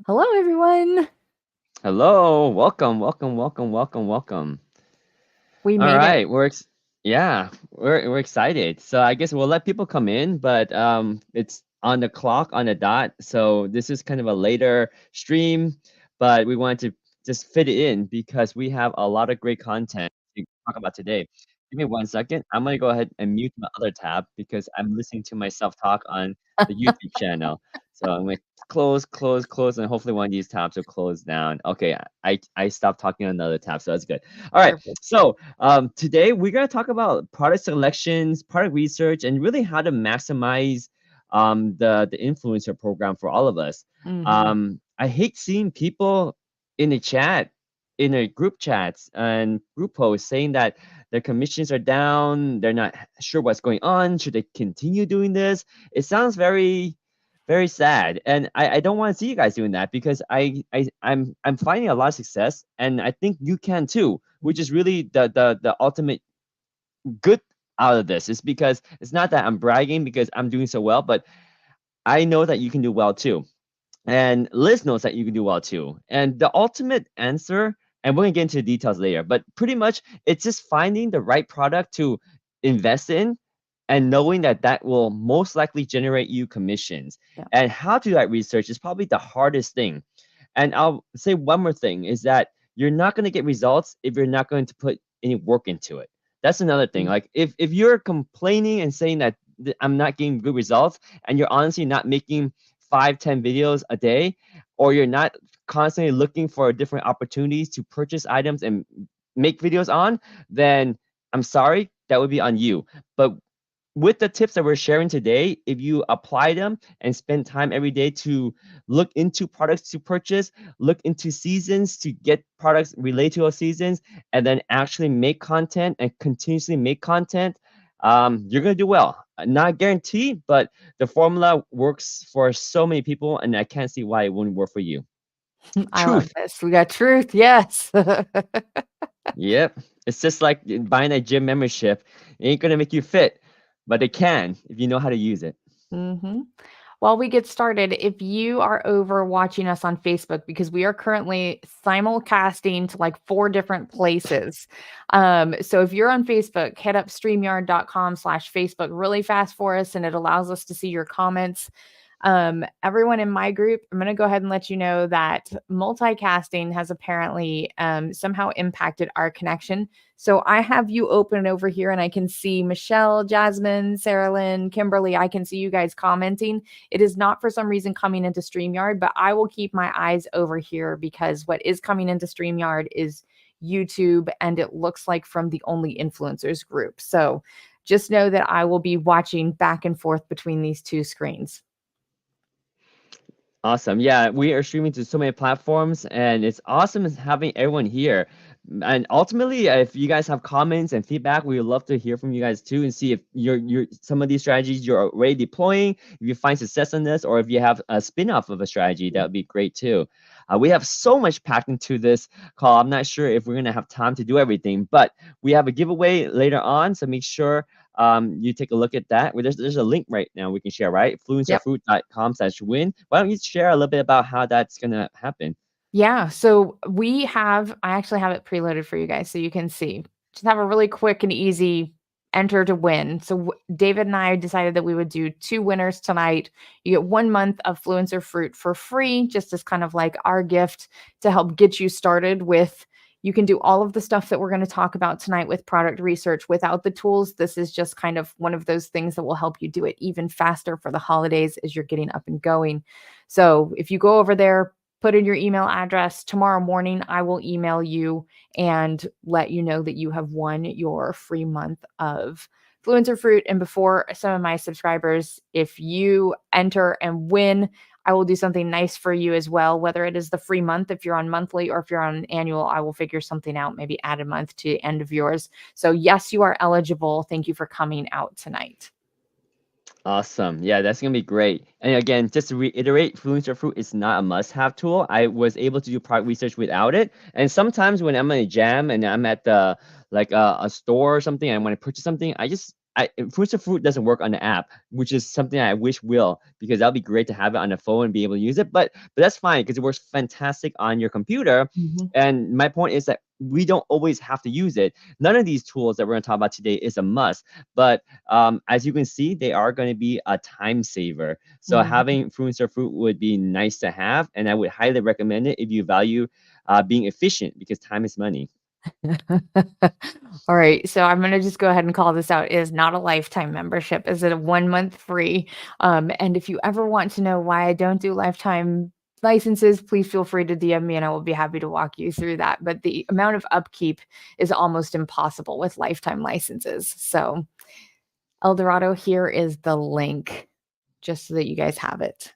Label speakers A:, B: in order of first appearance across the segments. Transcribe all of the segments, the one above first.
A: Hello, everyone.
B: Hello, welcome, welcome, welcome, welcome, welcome.
A: We
B: All
A: made it.
B: right, yeah, we're excited. So I guess we'll let people come in, but it's on the clock on the dot. So this is kind of a later stream, but we wanted to just fit it in because we have a lot of great content to talk about today. Give me 1 second. I'm gonna go ahead and mute my other tab because I'm listening to myself talk on the YouTube channel. So I'm gonna close, close, close, and hopefully one of these tabs will close down. Okay, I stopped talking on another tab, so that's good. All right,
A: Perfect.
B: so today we're gonna talk about product selections, product research, and really how to maximize the influencer program for all of us.
A: Hmm.
B: I hate seeing people in the chat, in the group chats and group posts saying that their commissions are down, they're not sure what's going on, should they continue doing this? It sounds very sad, and I don't want to see you guys doing that because I'm finding a lot of success, and I think you can too, which is really the ultimate good out of this. Is because it's not that I'm bragging because I'm doing so well, but I know that you can do well too. And Liz knows that you can do well too. And the ultimate answer, and we're gonna get into the details later, but pretty much it's just finding the right product to invest in and knowing that that will most likely generate you commissions.
A: Yeah.
B: And how to do that research is probably the hardest thing. And I'll say one more thing is that you're not going to get results if you're not going to put any work into it. That's another thing. Like if you're complaining and saying that I'm not getting good results and you're honestly not making 5, 10 videos a day, or you're not constantly looking for different opportunities to purchase items and make videos on, then I'm sorry, that would be on you. But with the tips that we're sharing today, if you apply them and spend time every day to look into products to purchase, look into seasons to get products related to those seasons, and then actually make content and continuously make content, you're gonna do well. Not guaranteed, but the formula works for so many people, and I can't see why it wouldn't work for you.
A: I love
B: Truth.
A: this. We got truth. Yes.
B: Yep. It's just like buying a gym membership. It ain't gonna make you fit, but it can if you know how to use it.
A: Hmm. While we get started, if you are over watching us on Facebook, because we are currently simulcasting to like 4 different places. So if you're on Facebook, head up streamyard.com/Facebook really fast for us, and it allows us to see your comments. Everyone in my group, I'm going to go ahead and let you know that multicasting has apparently somehow impacted our connection. So I have you open over here and I can see Michelle, Jasmine, Sarah Lynn, Kimberly. I can see you guys commenting. It is not for some reason coming into StreamYard, but I will keep my eyes over here because what is coming into StreamYard is YouTube and it looks like from the Only Influencers group. So just know that I will be watching back and forth between these two screens.
B: Awesome. Yeah, we are streaming to so many platforms, and it's awesome having everyone here. And ultimately, if you guys have comments and feedback, we would love to hear from you guys too, and see if you're some of these strategies you're already deploying, if you find success in this, or if you have a spin-off of a strategy, that would be great too. We have so much packed into this call. I'm not sure if we're gonna have time to do everything, but we have a giveaway later on, so make sure you take a look at that. Well, there's a link right now we can share, right?
A: Yep.
B: Fluencerfruit.com/win. Why don't you share a little bit about how that's gonna happen?
A: Yeah, so I actually have it preloaded for you guys so you can see. Just have a really quick and easy enter to win. So David and I decided that we would do 2 winners tonight. You get 1 month of Fluencer Fruit for free, just as kind of like our gift to help get you started with. You can do all of the stuff that we're going to talk about tonight with product research without the tools. This is just kind of one of those things that will help you do it even faster for the holidays as you're getting up and going. So if you go over there, put in your email address. Tomorrow morning, I will email you and let you know that you have won your free month of Fluencer Fruit. And before some of my subscribers, if you enter and win, I will do something nice for you as well, whether it is the free month if you're on monthly or if you're on annual, I will figure something out, maybe add a month to the end of yours. So, yes, you are eligible. Thank you for coming out tonight.
B: Awesome. Yeah, that's gonna be great. And again, just to reiterate, Fluencer Fruit is not a must-have tool. I was able to do product research without it. And sometimes when I'm in a jam and I'm at the like a store or something, and I want to purchase something, I just Fluencer Fruit doesn't work on the app, which is something I wish will, because that'll be great to have it on the phone and be able to use it. But that's fine because it works fantastic on your computer.
A: Mhm.
B: And my point is that we don't always have to use it. None of these tools that we're going to talk about today is a must, but as you can see, they are going to be a time saver. So
A: Mhm.
B: having Fluencer Fruit would be nice to have, and I would highly recommend it if you value being efficient, because time is money.
A: All right, so I'm gonna just go ahead and call this out. It is not a lifetime membership. Is it a 1 month free? And if you ever want to know why I don't do lifetime licenses, please feel free to DM me and I will be happy to walk you through that. But the amount of upkeep is almost impossible with lifetime licenses. So, Eldorado, here is the link just so that you guys have it.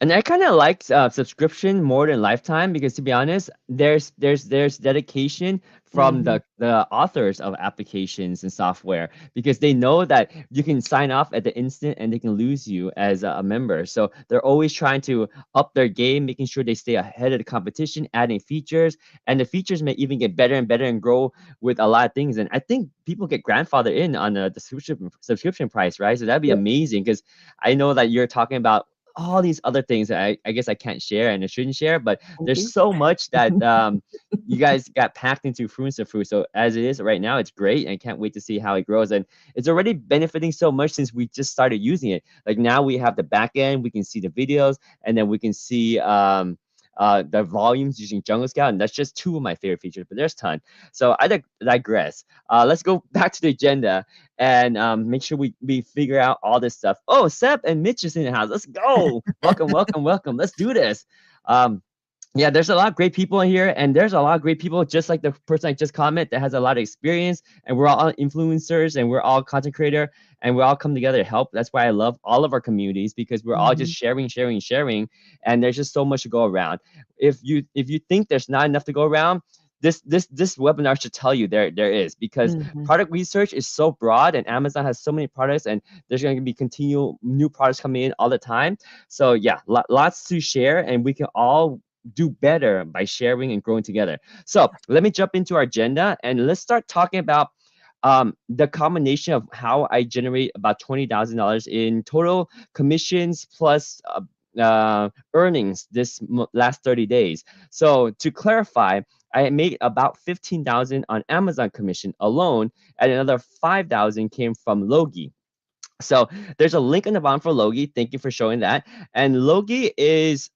B: And I kind of like subscription more than lifetime, because to be honest, there's dedication from
A: Mhm.
B: the authors of applications and software, because they know that you can sign off at the instant and they can lose you as a member. So they're always trying to up their game, making sure they stay ahead of the competition, adding features, and the features may even get better and better and grow with a lot of things. And I think people get grandfathered in on the subscription price, right? So that'd be
A: Yep.
B: amazing, because I know that you're talking about all these other things that I guess I can't share and I shouldn't share, but
A: Thank
B: there's
A: you.
B: so much that you guys got packed into Fluencer Fruit. So as it is right now, it's great, and I can't wait to see how it grows. And it's already benefiting so much since we just started using it. Like now we have the back end, we can see the videos, and then we can see the volumes using Jungle Scout, and that's just two of my favorite features, but there's a ton. So I digress. Let's go back to the agenda and make sure we figure out all this stuff. Oh, Sep and Mitch is in the house. Let's go. Welcome, welcome, welcome. Let's do this. Um, yeah, there's a lot of great people in here, and there's a lot of great people, just like the person I just commented, that has a lot of experience, and we're all influencers, and we're all content creator, and we all come together to help. That's why I love all of our communities, because we're all just
A: Mhm.
B: sharing, sharing, sharing, and there's just so much to go around. If you think there's not enough to go around, this webinar should tell you there is, because
A: Mhm.
B: product research is so broad, and Amazon has so many products, and there's going to be continual new products coming in all the time. So yeah, lots to share, and we can all do better by sharing and growing together. So let me jump into our agenda, and let's start talking about the combination of how I generate about $20,000 in total commissions plus earnings this last 30 days. So to clarify, I made about 15,000 on Amazon commission alone, and another 5,000 came from Logi. So there's a link in the bottom for Logi. Thank you for showing that. And Logi is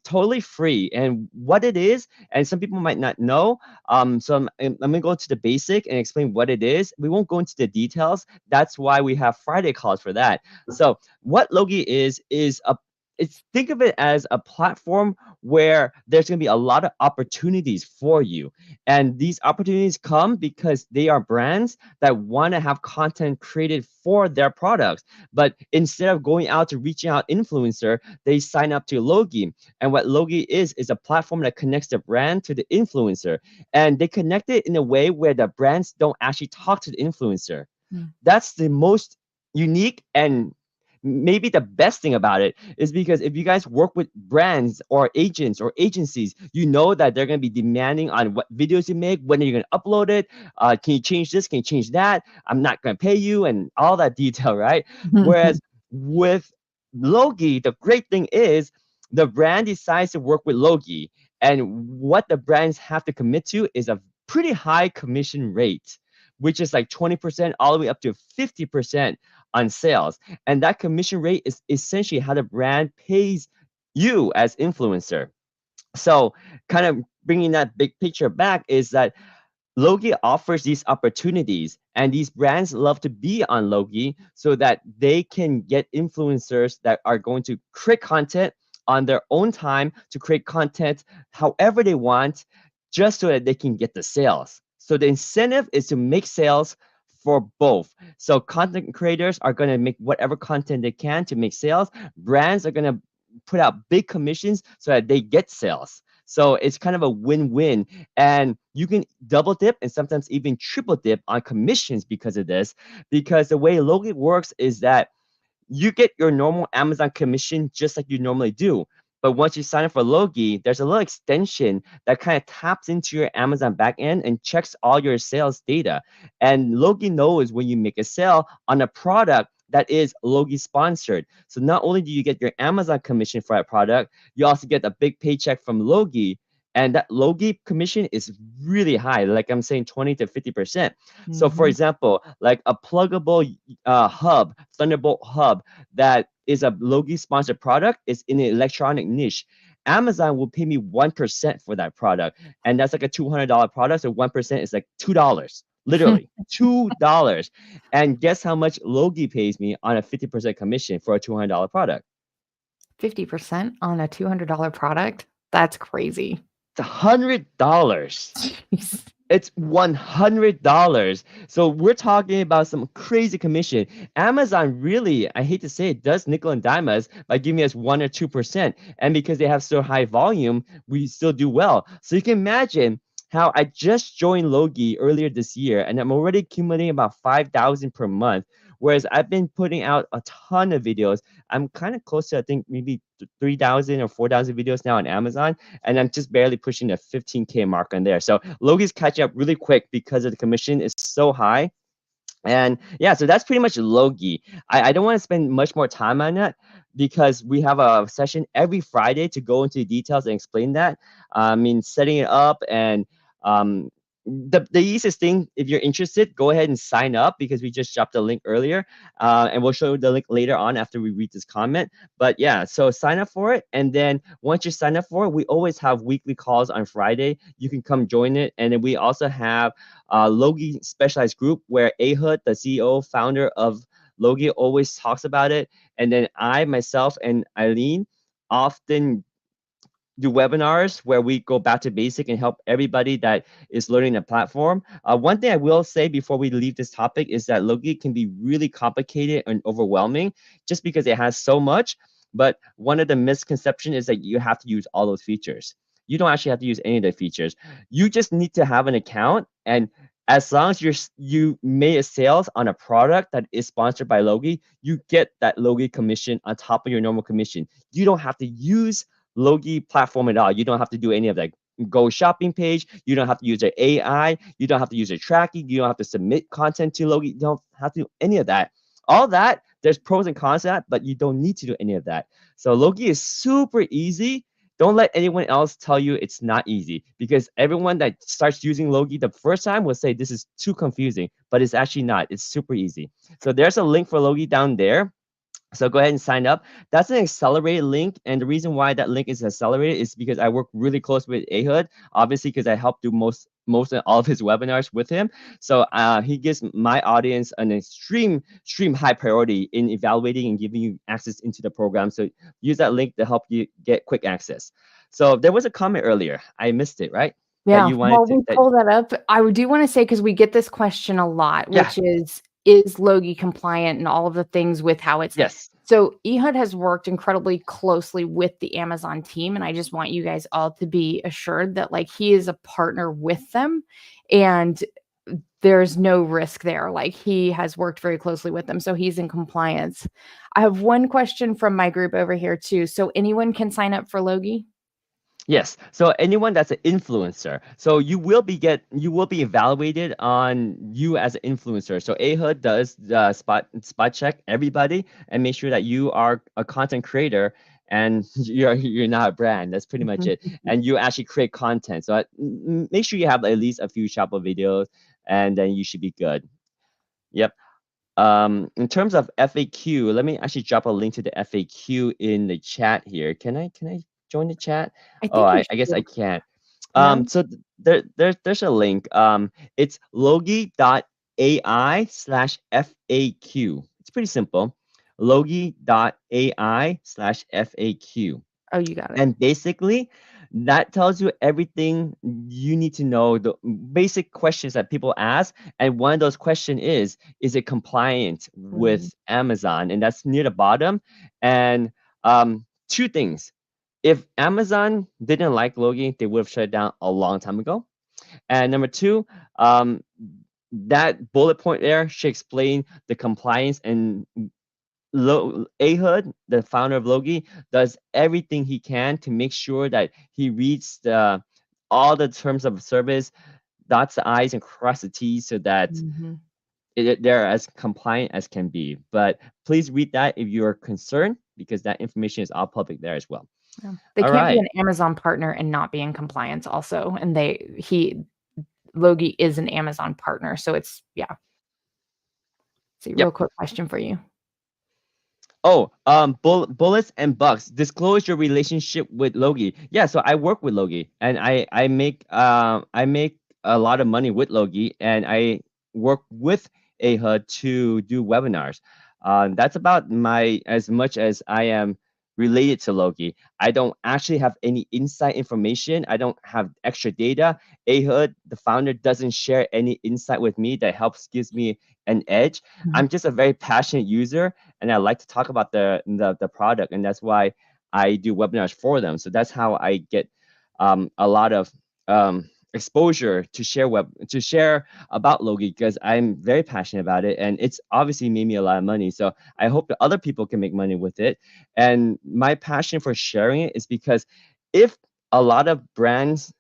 B: totally free. And what it is, and some people might not know. I'm going to go to the basic and explain what it is. We won't go into the details. That's why we have Friday calls for that. So what Logi is a it's think of it as a platform where there's going to be a lot of opportunities for you. And these opportunities come because they are brands that want to have content created for their products. But instead of going out to reaching out influencer, they sign up to Logi. And what Logi is a platform that connects the brand to the influencer. And they connect it in a way where the brands don't actually talk to the influencer.
A: Mm.
B: That's the most unique, and maybe the best thing about it is because if you guys work with brands or agents or agencies, you know that they're going to be demanding on what videos you make, when are you going to upload it, can you change this, can you change that, I'm not going to pay you, and all that detail, right? Whereas with Logi, the great thing is the brand decides to work with Logi, and what the brands have to commit to is a pretty high commission rate, which is like 20% all the way up to 50% on sales. And that commission rate is essentially how the brand pays you as influencer. So kind of bringing that big picture back is that Logi offers these opportunities, and these brands love to be on Logi so that they can get influencers that are going to create content on their own time, to create content however they want, just so that they can get the sales. So the incentive is to make sales for both. So content creators are going to make whatever content they can to make sales. Brands are going to put out big commissions so that they get sales. So it's kind of a win-win, and you can double dip and sometimes even triple dip on commissions because of this. Because the way Logi works is that you get your normal Amazon commission just like you normally do. But once you sign up for Logi, there's a little extension that kind of taps into your Amazon backend and checks all your sales data. And Logi knows when you make a sale on a product that is Logi sponsored. So not only do you get your Amazon commission for that product, you also get a big paycheck from Logi. And that Logi commission is really high, like I'm saying 20 to 50%. So for
A: Mhm.
B: example, like a pluggable hub, Thunderbolt hub that is a Logi sponsored product is in an electronic niche. Amazon will pay me 1% for that product. And that's like a $200 product. So 1% is like $2. Literally $2. And guess how much Logi pays me on a 50% commission for a $200 product?
A: 50% on a $200 product? That's crazy.
B: It's $100.
A: Jeez.
B: It's $100. So we're talking about some crazy commission. Amazon really, I hate to say it, does nickel and dime us by giving us 1 or 2%. And because they have so high volume, we still do well. So you can imagine how I just joined Logi earlier this year, and I'm already accumulating about 5,000 per month. Whereas I've been putting out a ton of videos. I'm kind of close to, I think, maybe 3,000 or 4,000 videos now on Amazon, and I'm just barely pushing the 15K mark on there. So Logi's catching up really quick because of the commission is so high. And yeah, so that's pretty much Logi. I don't want to spend much more time on that because we have a session every Friday to go into details and explain that. I mean, setting it up and um, the easiest thing, if you're interested, go ahead and sign up because we just dropped the link earlier, and we'll show you the link later on after we read this comment. But yeah, so sign up for it, and then once you sign up for it, we always have weekly calls on Friday. You can come join it, and then we also have Logi specialized group where Ahud, the CEO, founder of Logi, always talks about it. And then I, myself, and Eileen often do webinars where we go back to basic and help everybody that is learning the platform. One thing I will say before we leave this topic is that Logi can be really complicated and overwhelming just because it has so much. But one of the misconceptions is that you have to use all those features. You don't actually have to use any of the features. You just need to have an account, and as long as you made a sales on a product that is sponsored by Logi, you get that Logi commission on top of your normal commission. You don't have to use Logi platform at all. You don't have to do any of that. Go shopping page. You don't have to use their AI. You don't have to use their tracking. You don't have to submit content to Logi. You don't have to do any of that. All that, there's pros and cons to that, but you don't need to do any of that. So Logi is super easy. Don't let anyone else tell you it's not easy because everyone that starts using Logi the first time will say this is too confusing, but it's actually not. It's super easy. So there's a link for Logi down there. So go ahead and sign up. That's an accelerated link. And the reason why that link is accelerated is because I work really close with Ahud, obviously, because I help do most of all of his webinars with him. So he gives my audience an extreme high priority in evaluating and giving you access into the program. So use that link to help you get quick access. So there was a comment earlier. I missed it, right? That
A: Yeah,
B: you wanted
A: while
B: to
A: we pull that up, I do wanna say, because we get this question a lot,
B: yeah,
A: which is Logi compliant and all of the things with how it's
B: yes.
A: so Ehud has worked incredibly closely with the Amazon team, and I just want you guys all to be assured that, like, he is a partner with them, and there's no risk there. Like, he has worked very closely with them, so he's in compliance. I have one question from my group over here too. So anyone can sign up for Logi?
B: Yes. So anyone that's an influencer, so you will be evaluated on you as an influencer. So Ahud does the spot check everybody and make sure that you are a content creator and you're not a brand. That's pretty much it. And you actually create content. So make sure you have at least a few Shopper videos, and then you should be good. Yep. In terms of FAQ, let me actually drop a link to the FAQ in the chat here. Can I join the chat?
A: I
B: Oh,
A: think you
B: I guess
A: should.
B: I can't.
A: No?
B: So there's a link. It's logi.ai/FAQ. It's pretty simple. Logi.ai/FAQ.
A: Oh, you got it.
B: And basically, that tells you everything you need to know, the basic questions that people ask. And one of those questions is it compliant
A: Mhm.
B: with Amazon? And that's near the bottom. And two things. If Amazon didn't like Logi, they would have shut it down a long time ago. And number two, that bullet point there should explain the compliance and Ahud, the founder of Logi, does everything he can to make sure that he reads all the terms of service, dots the I's and cross the T's so that
A: Mhm.
B: they're as compliant as can be. But please read that if you're concerned, because that information is all public there as well.
A: Yeah. They
B: All
A: can't be
B: right.
A: an Amazon partner and not be in compliance also, and Logi is an Amazon partner, so it's yeah. See, real
B: Yep.
A: quick question for you.
B: Oh, bullets and bucks. Disclose your relationship with Logi. Yeah, so I work with Logi, and I make a lot of money with Logi, and I work with AHA to do webinars. That's about my as much as I am related to Logi. I don't actually have any inside information. I don't have extra data. AHA, the founder, doesn't share any insight with me that helps gives me an edge.
A: Mhm.
B: I'm just a very passionate user, and I like to talk about the product, and that's why I do webinars for them. So that's how I get a lot of exposure to share about Logi, because I'm very passionate about it, and it's obviously made me a lot of money. So I hope that other people can make money with it. And my passion for sharing it is because if a lot of brands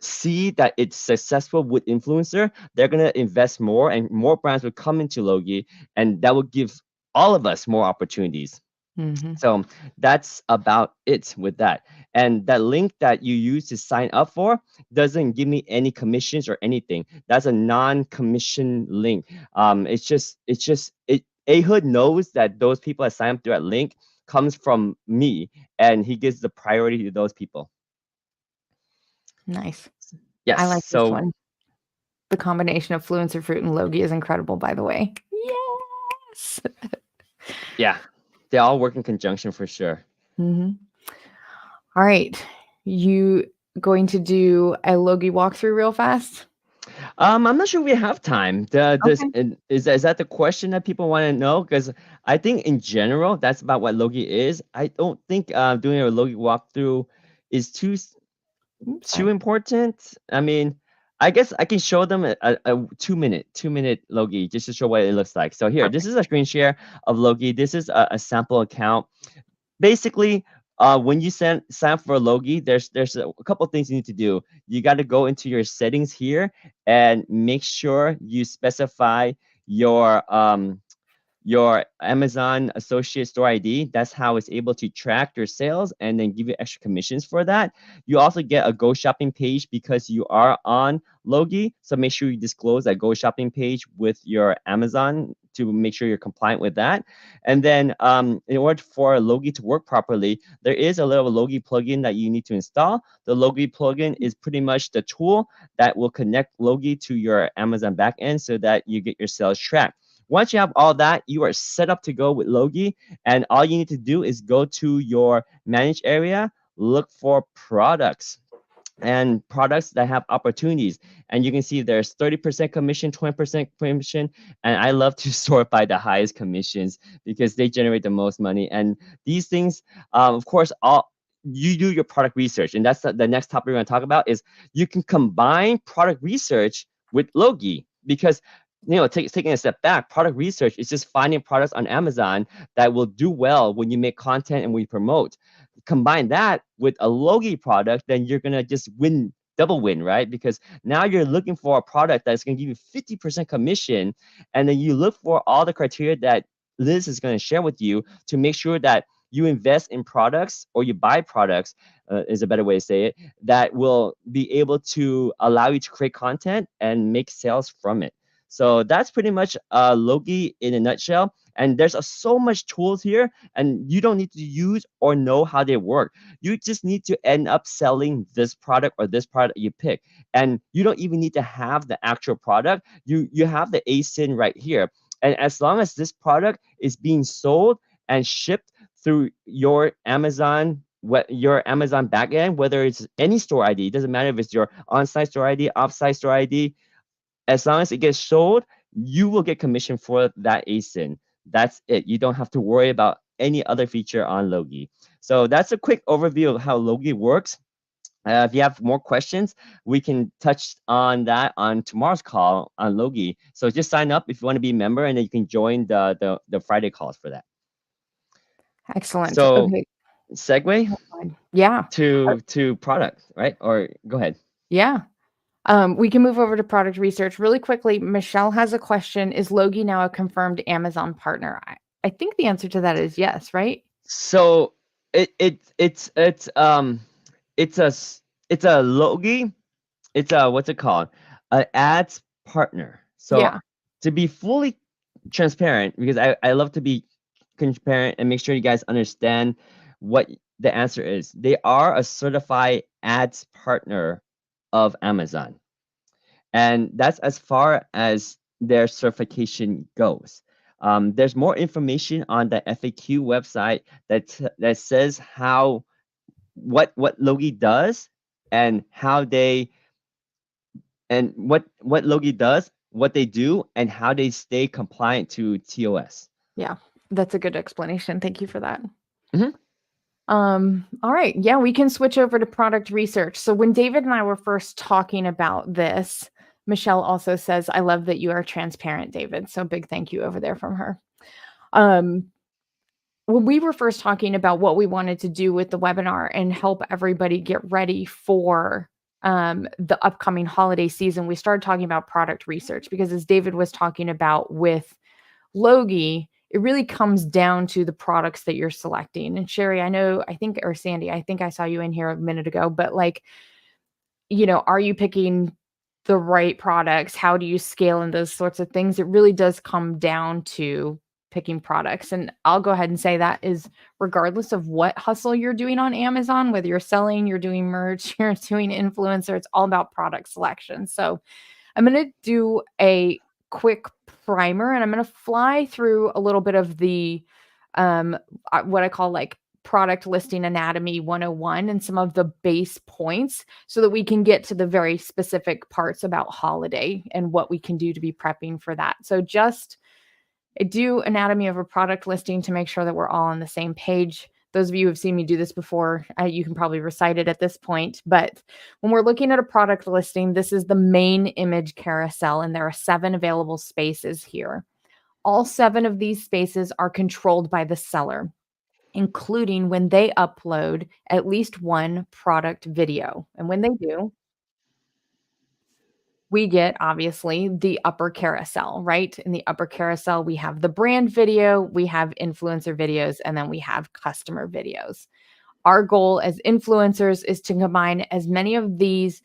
B: see that it's successful with influencer, they're gonna invest more, and more brands will come into Logi, and that will give all of us more opportunities.
A: Mhm.
B: So that's about it with that. And that link that you use to sign up for doesn't give me any commissions or anything. That's a non-commission link. Ahud knows that those people that sign up through that link comes from me, and he gives the priority to those people.
A: Nice.
B: Yes.
A: I like this
B: So
A: one. The combination of Fluencer Fruit and Logi is incredible, by the way. Yes.
B: yeah, they all work in conjunction for sure.
A: Mhm. All right. You going to do a Logi walkthrough real fast?
B: I'm not sure we have time.
A: Okay.
B: Is that the question that people want to know? Because I think in general, that's about what Logi is. I don't think doing a Logi walkthrough is too
A: Sorry.
B: important. I mean, I guess I can show them a 2-minute Logi just to show what it looks like. So here, this
A: Perfect.
B: is a screen share of Logi. This is a sample account. Basically, when you sign up for Logi, there's a couple of things you need to do. You got to go into your settings here and make sure you specify your your Amazon Associate Store ID. That's how it's able to track your sales and then give you extra commissions for that. You also get a Go Shopping page because you are on Logi. So make sure you disclose that Go Shopping page with your Amazon to make sure you're compliant with that. And then in order for Logi to work properly, there is a little Logi plugin that you need to install. The Logi plugin is pretty much the tool that will connect Logi to your Amazon backend so that you get your sales tracked. Once you have all that, you are set up to go with Logi, and all you need to do is go to your manage area, look for products and products that have opportunities. And you can see there's 30% commission, 20% commission. And I love to sort by the highest commissions because they generate the most money. And these things, of course, all you do your product research. And that's the next topic we're going to talk about is you can combine product research with Logi because taking a step back, product research is just finding products on Amazon that will do well when you make content and we promote. Combine that with a Logi product, then you're gonna just win, double win, right? Because now you're looking for a product that's gonna give you 50% commission, and then you look for all the criteria that Liz is gonna share with you to make sure that you invest in products or you buy products, is a better way to say it, that will be able to allow you to create content and make sales from it. So that's pretty much Logi in a nutshell. And there's so much tools here, and you don't need to use or know how they work. You just need to end up selling this product or this product you pick. And you don't even need to have the actual product. You have the ASIN right here. And as long as this product is being sold and shipped through your Amazon your Amazon backend, whether it's any store ID, it doesn't matter if it's your on-site store ID, off-site store ID, as long as it gets sold, you will get commission for that ASIN. That's it. You don't have to worry about any other feature on Logi. So that's a quick overview of how Logi works. If you have more questions, we can touch on that on tomorrow's call on Logi. So just sign up if you want to be a member, and then you can join the Friday calls for that.
A: Excellent.
B: So
A: Okay.
B: segue
A: Yeah.
B: to product, right? Or go ahead.
A: Yeah. We can move over to product research really quickly. Michelle has a question. Is Logi now a confirmed Amazon partner? I think the answer to that is yes, right?
B: So it's it's a Logi. It's a what's it called? An ads partner. So
A: Yeah.
B: to be fully transparent, because I love to be transparent and make sure you guys understand what the answer is. They are a certified ads partner of Amazon. And that's as far as their certification goes. There's more information on the FAQ website that says how what Logi does and how they and what Logi does, what they do, and how they stay compliant to TOS.
A: Yeah. That's a good explanation. Thank you for that.
B: Mhm.
A: All right. Yeah, we can switch over to product research. So when David and I were first talking about this, Michelle also says, I love that you are transparent, David. So big thank you over there from her. Um, when we were first talking about what we wanted to do with the webinar and help everybody get ready for the upcoming holiday season, we started talking about product research because as David was talking about with Logi, it really comes down to the products that you're selecting. And Sherry, or Sandy, I think I saw you in here a minute ago, but like, are you picking the right products? How do you scale and those sorts of things? It really does come down to picking products. And I'll go ahead and say that is regardless of what hustle you're doing on Amazon, whether you're selling, you're doing merch, you're doing influencer, it's all about product selection. So I'm going to do a quick primer and I'm going to fly through a little bit of the what I call like product listing anatomy 101 and some of the base points so that we can get to the very specific parts about holiday and what we can do to be prepping for that. So just do anatomy of a product listing to make sure that we're all on the same page. Those of you who have seen me do this before, you can probably recite it at this point. But when we're looking at a product listing, this is the main image carousel, and there are 7 available spaces here. All 7 of these spaces are controlled by the seller, including when they upload at least one product video. And when they do, we get obviously the upper carousel, right? In the upper carousel, we have the brand video, we have influencer videos, and then we have customer videos. Our goal as influencers is to combine as many of these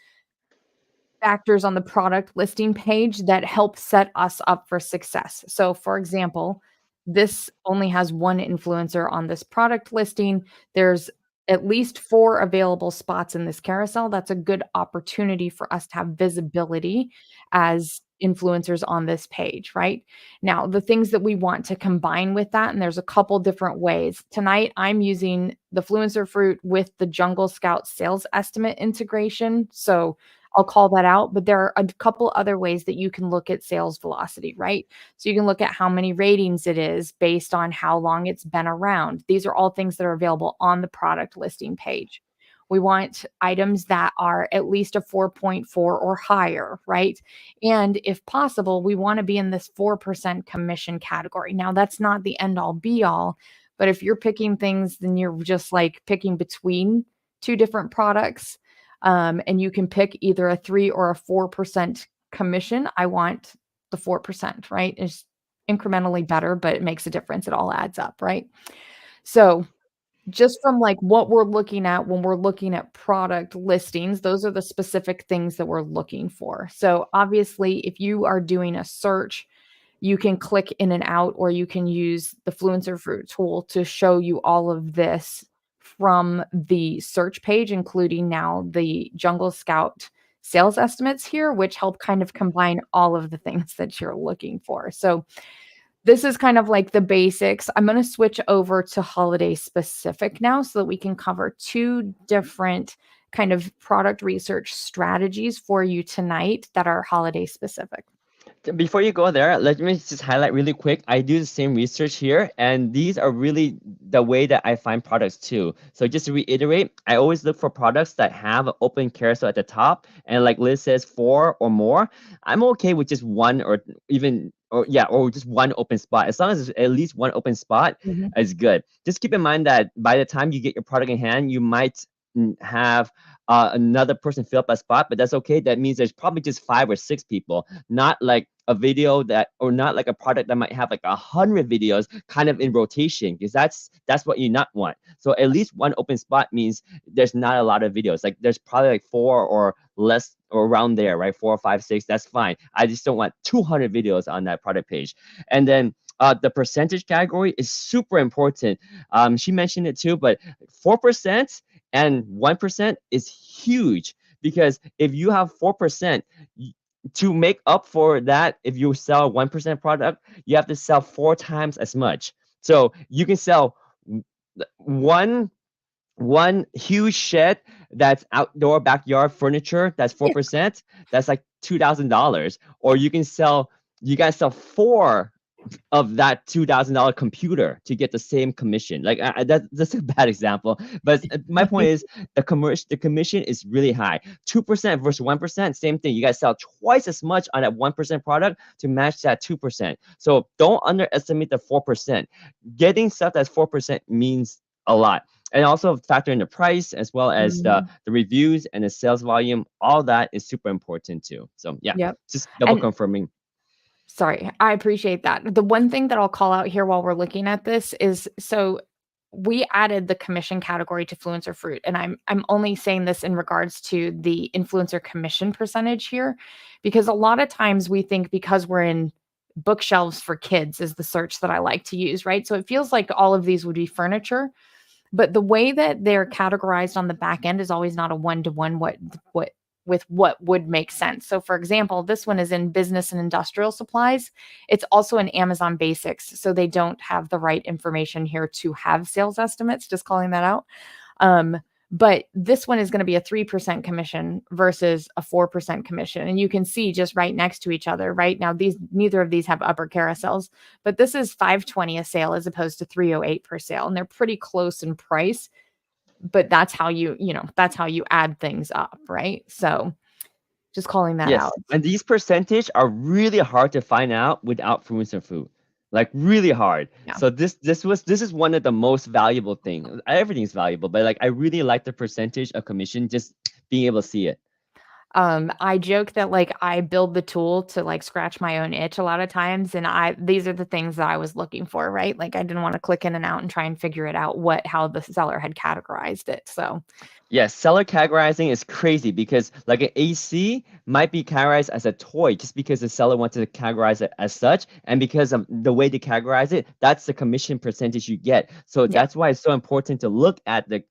A: factors on the product listing page that help set us up for success. So, for example, this only has one influencer on this product listing. There's at least 4 available spots in this carousel. That's a good opportunity for us to have visibility as influencers on this page, right? Now, the things that we want to combine with that, and there's a couple different ways. Tonight, I'm using the Fluencer Fruit with the Jungle Scout sales estimate integration. So I'll call that out, but there are a couple other ways that you can look at sales velocity, right? So you can look at how many ratings it is based on how long it's been around. These are all things that are available on the product listing page. We want items that are at least a 4.4 or higher, right? And if possible, we want to be in this 4% commission category. Now, that's not the end all be all, but if you're picking things, then you're just like picking between 2 different products and you can pick either a 3 or a 4% commission. I want the 4%, right? It's incrementally better, but it makes a difference. It all adds up, right? So just from like what we're looking at when we're looking at product listings, those are the specific things that we're looking for. So obviously, if you are doing a search, you can click in and out, or you can use the Fluencer Fruit tool to show you all of this from the search page, including now the Jungle Scout sales estimates here, which help kind of combine all of the things that you're looking for. So this is kind of like the basics. I'm going to switch over to holiday specific now so that we can cover 2 different kind of product research strategies for you tonight that are holiday specific.
B: Before you go there, let me just highlight really quick. I do the same research here, and these are really the way that I find products too. So just to reiterate, I always look for products that have an open carousel at the top, and like Liz says, 4 or more. I'm okay with just 1 or even or just one open spot. As long as there's at least one open spot
A: Mhm.
B: is good. Just keep in mind that by the time you get your product in hand, you might have another person fill up a spot, but that's okay. That means there's probably just 5 or 6 people, not like a video that, or not like a product that might have like 100 videos kind of in rotation, because that's what you not want. So at least one open spot means there's not a lot of videos. Like there's probably like 4 or less or around there, right? 4 or 5, 6. That's fine. I just don't want 200 videos on that product page. And then the percentage category is super important. She mentioned it too, but 4% and 1% is huge, because if you have 4%, to make up for that, if you sell 1% product, you have to sell 4 times as much. So you can sell one huge shed that's outdoor backyard furniture that's 4%, that's like $2,000. Or you guys sell 4 of that $2,000 computer to get the same commission. Like that's a bad example, but my point is the commission is really high. 2% versus 1%, same thing. You guys sell twice as much on that 1% product to match that 2%. So don't underestimate the 4%. Getting stuff that's 4% means a lot. And also factor in the price as well as
A: Mhm.
B: the reviews and the sales volume. All that is super important too. So yeah,
A: Yep.
B: just double
A: And
B: confirming.
A: sorry, I appreciate that. The one thing that I'll call out here while we're looking at this is, so we added the commission category to Fluencer Fruit, and I'm only saying this in regards to the influencer commission percentage here, because a lot of times we think because we're in bookshelves for kids is the search that I like to use, right? So it feels like all of these would be furniture, but the way that they're categorized on the back end is always not a one-to-one what with what would make sense. So for example, this one is in business and industrial supplies. It's also in Amazon Basics, so they don't have the right information here to have sales estimates, just calling that out. Um, but this one is going to be a 3% commission versus a 4% commission. And you can see just right next to each other, right? Now, neither of these have upper carousels, but this is 520 a sale as opposed to 308 per sale. And they're pretty close in price, but that's how that's how you add things up, right? So just calling that
B: Yes,
A: out.
B: and these percentage are really hard to find out without Fluencer Food, like really hard.
A: Yeah.
B: So this is one of the most valuable thing. Everything's valuable, but like I really like the percentage of commission, just being able to see it.
A: I joke that like I build the tool to like scratch my own itch a lot of times. And these are the things that I was looking for, right? Like I didn't want to click in and out and try and figure it out how the seller had categorized it. So
B: Yes, seller categorizing is crazy because like an AC might be categorized as a toy just because the seller wants to categorize it as such, and because of the way they categorize it, that's the commission percentage you get. So
A: yeah,
B: that's why it's so important to look at the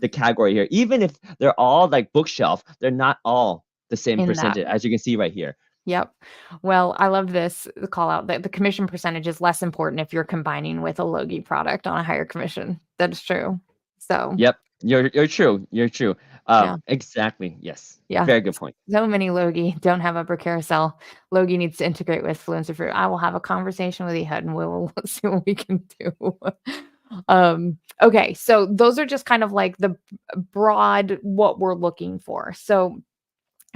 B: category here. Even if they're all like bookshelf, they're not all the same
A: in that.
B: percentage as you can see right here.
A: Yep. Well, I love this call out that the commission percentage is less important if you're combining with a Logi product on a higher commission. That's true. So
B: Yep, you're true. You're true.
A: yeah.
B: Exactly. Yes.
A: Yeah.
B: Very good point.
A: So many Logi don't have upper carousel. Logi needs to integrate with Fluencer Fruit. I will have a conversation with Ehud and we'll see what we can do. Okay, so those are just kind of like the broad what we're looking for. So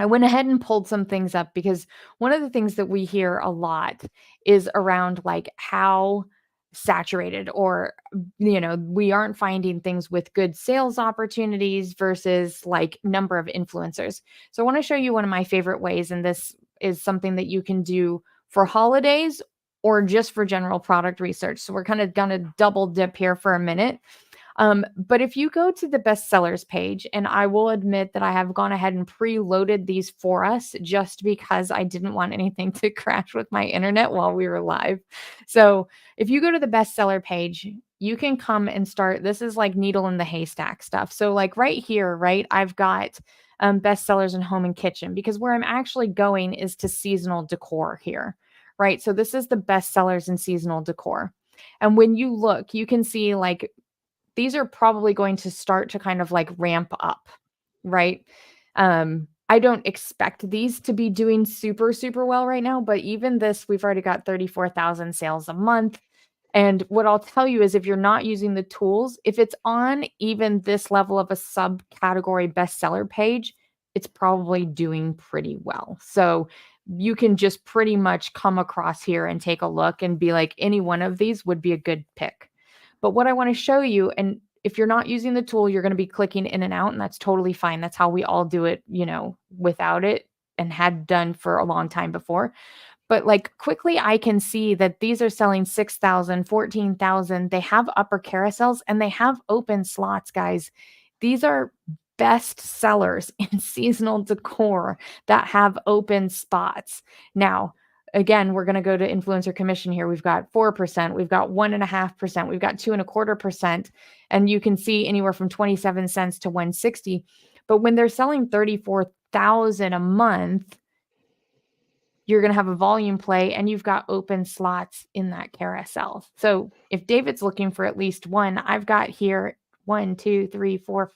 A: I went ahead and pulled some things up because one of the things that we hear a lot is around like how saturated or we aren't finding things with good sales opportunities versus like number of influencers. So I want to show you one of my favorite ways, and this is something that you can do for holidays or just for general product research. So we're kind of going to double dip here for a minute. But if you go to the bestsellers page, and I will admit that I have gone ahead and preloaded these for us just because I didn't want anything to crash with my internet while we were live. So if you go to the bestseller page, you can come and start. This is like needle in the haystack stuff. So like right here, right, I've got bestsellers in home and kitchen, because where I'm actually going is to seasonal decor here, right? So this is the bestsellers in seasonal decor. And when you look, you can see like these are probably going to start to kind of like ramp up, right? I don't expect these to be doing super, super well right now, but even this, we've already got 34,000 sales a month. And what I'll tell you is if you're not using the tools, if it's on even this level of a subcategory bestseller page, it's probably doing pretty well. So you can just pretty much come across here and take a look and be like, any one of these would be a good pick. But what I want to show you, and if you're not using the tool, you're going to be clicking in and out, and that's totally fine. That's how we all do it, without it, and had done for a long time before. But like quickly, I can see that these are selling 6,000, 14,000. They have upper carousels and they have open slots, guys. These are best sellers in seasonal decor that have open spots. Now, again, we're going to go to influencer commission here. We've got 4%, we've got 1.5%, we've got 2.25%, and you can see anywhere from 27 cents to 160. But when they're selling 34,000 a month, you're going to have a volume play and you've got open slots in that carousel. So if David's looking for at least one, I've got here 1, 2, 3, 4,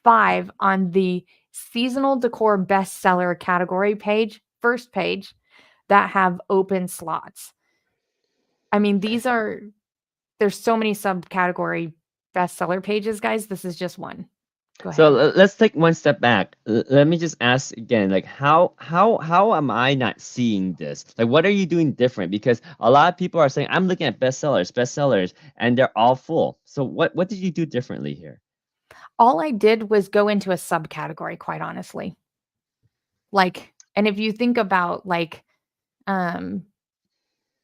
A: 5 on the seasonal decor bestseller category page, first page, that have open slots. I mean, there's so many subcategory bestseller pages, guys. This is just one. Go ahead.
B: So let's take one step back. Let me just ask again, like how am I not seeing this? Like, what are you doing different? Because a lot of people are saying, I'm looking at bestsellers, and they're all full. So what did you do differently here?
A: All I did was go into a subcategory, quite honestly. Like, and if you think about like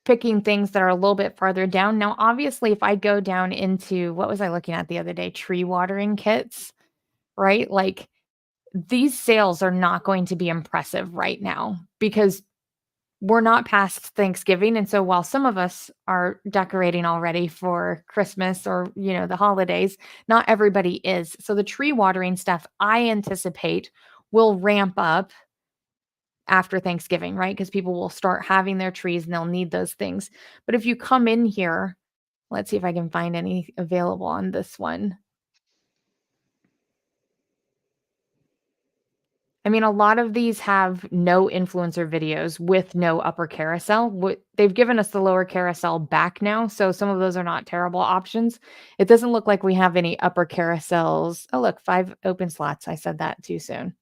A: picking things that are a little bit farther down. Now, obviously, if I go down into, what was I looking at the other day? Tree watering kits, right? Like, these sales are not going to be impressive right now because we're not past Thanksgiving. And so while some of us are decorating already for Christmas or, the holidays, not everybody is. So the tree watering stuff, I anticipate, will ramp up after Thanksgiving, right? Because people will start having their trees and they'll need those things. But if you come in here, let's see if I can find any available on this one. I mean, a lot of these have no influencer videos with no upper carousel. They've given us the lower carousel back now, so some of those are not terrible options. It doesn't look like we have any upper carousels. Oh, look, 5 open slots. I said that too soon.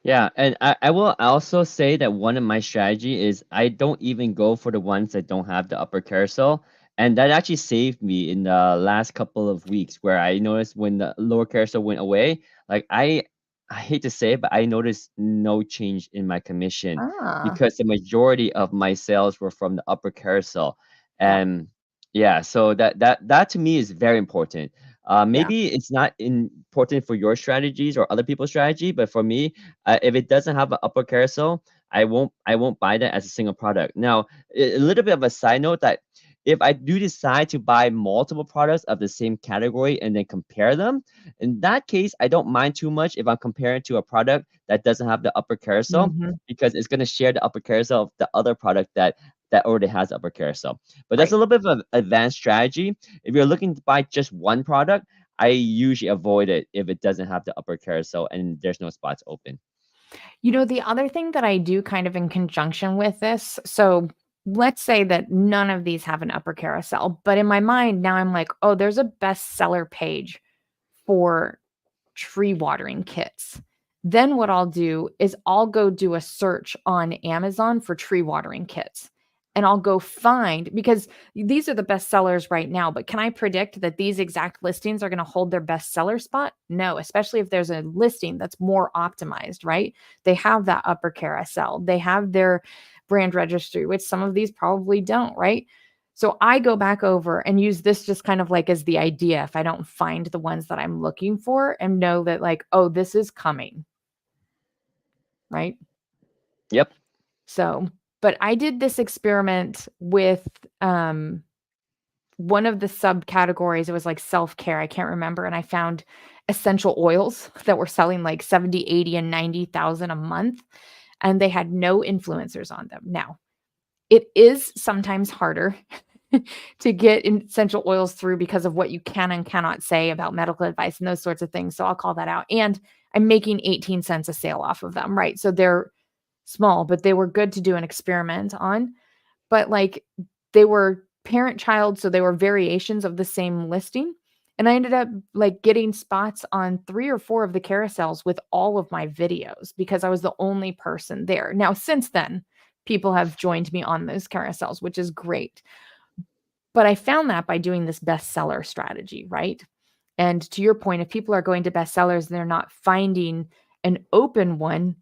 B: Yeah, and I will also say that one of my strategy is I don't even go for the ones that don't have the upper carousel. And that actually saved me in the last couple of weeks where I noticed when the lower carousel went away, like I hate to say it, but I noticed no change in my commission
A: Ah,
B: because the majority of my sales were from the upper carousel.
A: yeah,
B: And yeah, so that to me is very important.
A: yeah.
B: Maybe it's not important for your strategies or other people's strategy, but for me, if it doesn't have an upper carousel, I won't buy that as a single product. Now, a little bit of a side note that if I do decide to buy multiple products of the same category and then compare them, in that case, I don't mind too much if I'm comparing to a product that doesn't have the upper carousel
A: Mhm.
B: because it's going to share the upper carousel of the other product that already has upper carousel. But that's
A: Right.
B: a little bit of an advanced strategy. If you're looking to buy just one product, I usually avoid it if it doesn't have the upper carousel and there's no spots open.
A: The other thing that I do kind of in conjunction with this, so let's say that none of these have an upper carousel, but in my mind now I'm like, oh, there's a bestseller page for tree watering kits. Then what I'll do is I'll go do a search on Amazon for tree watering kits. And I'll go find, because these are the best sellers right now, but can I predict that these exact listings are going to hold their bestseller spot? No, especially if there's a listing that's more optimized, right? They have that upper carousel, they have their brand registry, which some of these probably don't, right? So I go back over and use this just kind of like as the idea if I don't find the ones that I'm looking for and know that like, oh, this is coming, right?
B: Yep.
A: So, but I did this experiment with one of the subcategories. It was like self-care, I can't remember, and I found essential oils that were selling like 70, 80, and 90,000 a month, and they had no influencers on them. Now, it is sometimes harder to get essential oils through because of what you can and cannot say about medical advice and those sorts of things. So I'll call that out. And I'm making 18 cents a sale off of them, right? So they're small, but they were good to do an experiment on. But like they were parent child, so they were variations of the same listing. And I ended up like getting spots on 3 or 4 of the carousels with all of my videos because I was the only person there. Now, since then, people have joined me on those carousels, which is great. But I found that by doing this bestseller strategy, right? And to your point, if people are going to bestsellers and they're not finding an open one,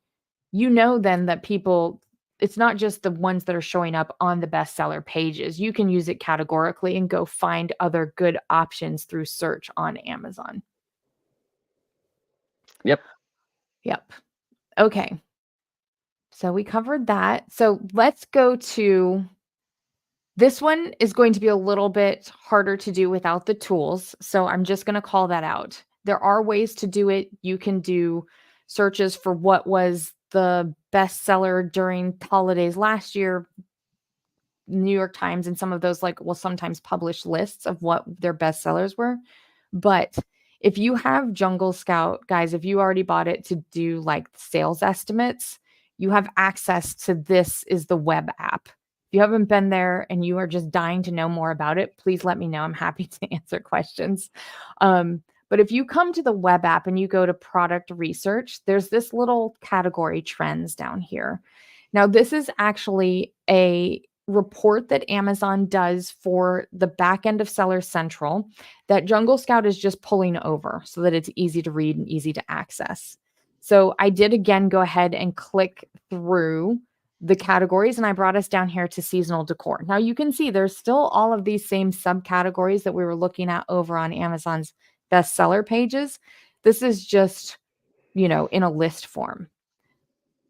A: you know then that people, it's not just the ones that are showing up on the bestseller pages. You can use it categorically and go find other good options through search on Amazon.
B: Yep.
A: Yep. Okay. So we covered that. So let's go to this one is going to be a little bit harder to do without the tools. So I'm just going to call that out. There are ways to do it. You can do searches for what was the bestseller during holidays last year. New York Times and some of those like will sometimes publish lists of what their bestsellers were. But if you have Jungle Scout, guys, if you already bought it to do like sales estimates, you have access to this is the web app. If you haven't been there and you are just dying to know more about it, please let me know. I'm happy to answer questions. But if you come to the web app and you go to product research, there's this little category trends down here. Now, this is actually a report that Amazon does for the back end of Seller Central that Jungle Scout is just pulling over so that it's easy to read and easy to access. So I did again go ahead and click through the categories and I brought us down here to seasonal decor. Now you can see there's still all of these same subcategories that we were looking at over on Amazon's bestseller pages. This is just, in a list form.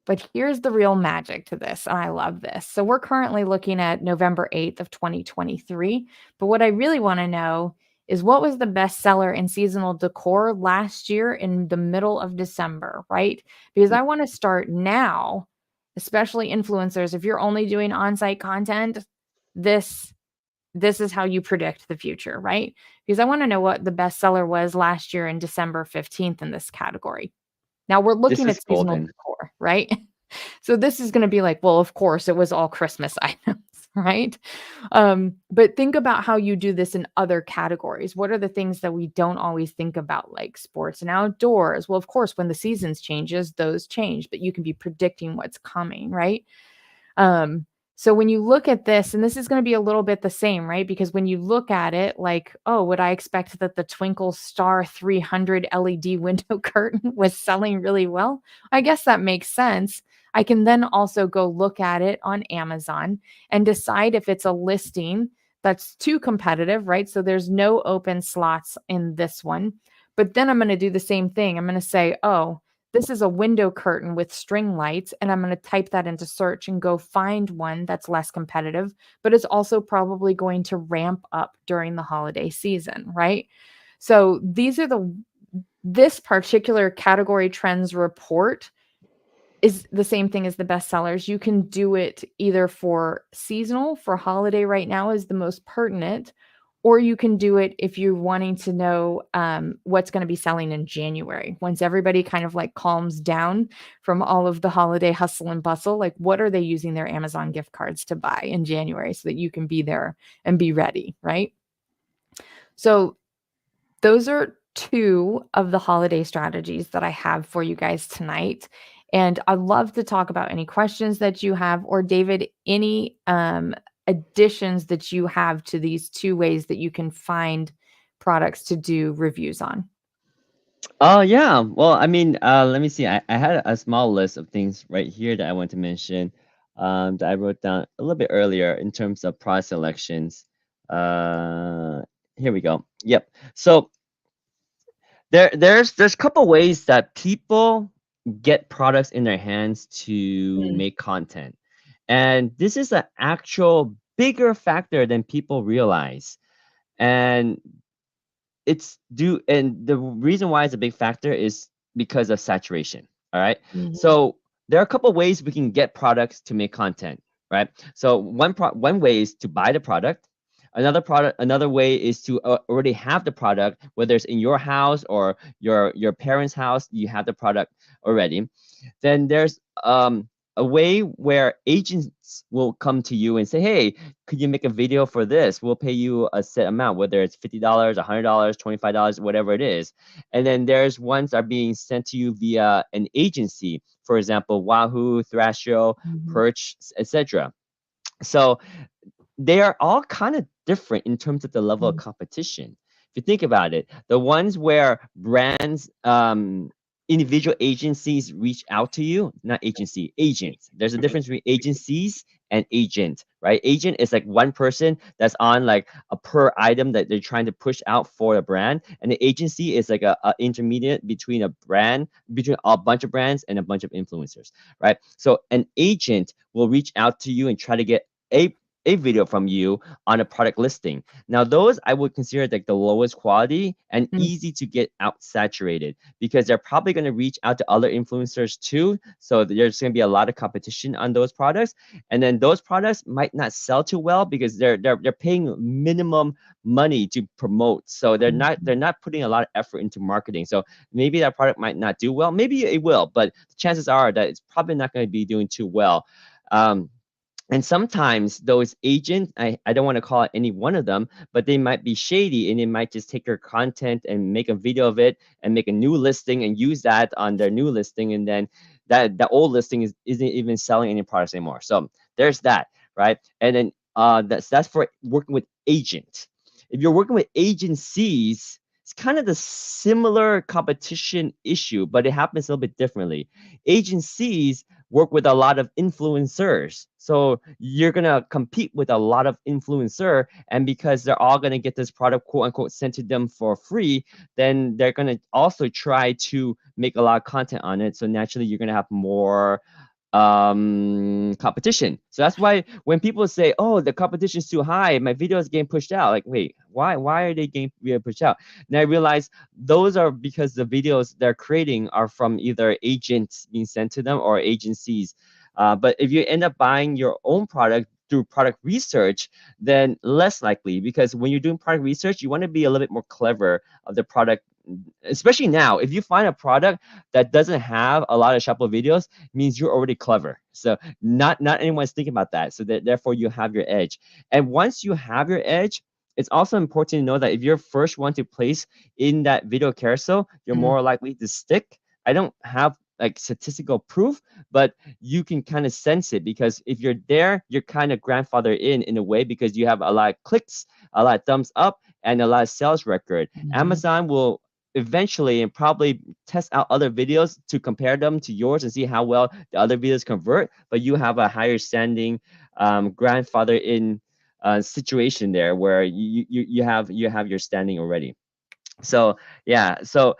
A: But here's the real magic to this, and I love this. So we're currently looking at November 8th of 2023, but what I really want to know is what was the bestseller in seasonal decor last year in the middle of December, right? Because I want to start now, especially influencers. If you're only doing on-site content, this is how you predict the future, right? Because I want to know what the bestseller was last year in December 15th in this category. Now we're
B: This
A: looking
B: is
A: at seasonal
B: golden.
A: decor, right? So this is going to be like, well, of course, it was all Christmas items, right? But think about how you do this in other categories. What are the things that we don't always think about, like sports and outdoors? Well, of course, when the seasons changes, those change, but you can be predicting what's coming, right? So when you look at this, and this is going to be a little bit the same, right? Because when you look at it, like, oh, would I expect that the Twinkle Star 300 LED window curtain was selling really well? I guess that makes sense. I can then also go look at it on Amazon and decide if it's a listing that's too competitive, right? So there's no open slots in this one. But then I'm going to do the same thing. I'm going to say, oh, this is a window curtain with string lights, and I'm going to type that into search and go find one that's less competitive, but it's also probably going to ramp up during the holiday season, right? So these are this particular category trends report is the same thing as the bestsellers. You can do it either for seasonal, for holiday right now is the most pertinent, or you can do it if you're wanting to know what's going to be selling in January. Once everybody kind of like calms down from all of the holiday hustle and bustle, like what are they using their Amazon gift cards to buy in January so that you can be there and be ready, right? So those are two of the holiday strategies that I have for you guys tonight. And I'd love to talk about any questions that you have, or David, any additions that you have to these two ways that you can find products to do reviews on.
B: Oh yeah. Well, I mean, let me see. I had a small list of things right here that I want to mention, that I wrote down a little bit earlier in terms of product selections. Uh, Here we go. Yep. So there's a couple ways that people get products in their hands to
A: Mm.
B: make content, and this is an actual bigger factor than people realize. And the reason why it's a big factor is because of saturation. All right.
A: Mhm.
B: So there are a couple ways we can get products to make content, right? So one way is to buy the product. Another way is to already have the product, whether it's in your house or your parents' house, you have the product already. Then there's a way where agents will come to you and say, hey, could you make a video for this? We'll pay you a set amount, whether it's $50, $100, $25, whatever it is. And then there's ones that are being sent to you via an agency, for example, Wahoo, Thrasio,
A: Mhm.
B: Perch, etc. So they are all kind of different in terms of the level of
A: Mhm.
B: competition. If you think about it, the ones where brands, individual agencies reach out to you, not agency, agents. There's a difference between agencies and agent, right? Agent is like one person that's on like a per item that they're trying to push out for a brand, and the agency is like a intermediate between a brand, between a bunch of brands and a bunch of influencers, right? So an agent will reach out to you and try to get a video from you on a product listing. Now, those I would consider like the lowest quality and
A: Mm.
B: easy to get out saturated because they're probably going to reach out to other influencers too. So there's going to be a lot of competition on those products. And then those products might not sell too well because they're paying minimum money to promote. So they're
A: Mhm.
B: not putting a lot of effort into marketing. So maybe that product might not do well. Maybe it will, but the chances are that it's probably not going to be doing too well. Um, and sometimes those agents, I don't want to call it any one of them, but they might be shady and they might just take your content and make a video of it and make a new listing and use that on their new listing. And then that the old listing isn't even selling any products anymore. So there's that, right? And then that's for working with agents. If you're working with agencies, it's kind of the similar competition issue, but it happens a little bit differently. Agencies work with a lot of influencers. So you're gonna compete with a lot of influencer, and because they're all gonna get this product quote unquote sent to them for free, then they're gonna also try to make a lot of content on it. So naturally, you're gonna have more competition. So that's why when people say, oh, the competition is too high, my video is getting pushed out, like, wait, why are they getting pushed out? And I realize those are because the videos they're creating are from either agents being sent to them or agencies. But if you end up buying your own product through product research, then less likely, because when you're doing product research, you want to be a little bit more clever of the product. Especially now, if you find a product that doesn't have a lot of Shopify videos, means you're already clever. So not anyone's thinking about that. So that therefore you have your edge. And once you have your edge, it's also important to know that if you're first one to place in that video carousel, you're
A: Mhm.
B: more likely to stick. I don't have like statistical proof, but you can kind of sense it because if you're there, you're kind of grandfathered in a way because you have a lot of clicks, a lot of thumbs up, and a lot of sales record.
A: Mhm.
B: Amazon will eventually and probably test out other videos to compare them to yours and see how well the other videos convert, but you have a higher standing grandfather in situation there where you have your standing already. So yeah, so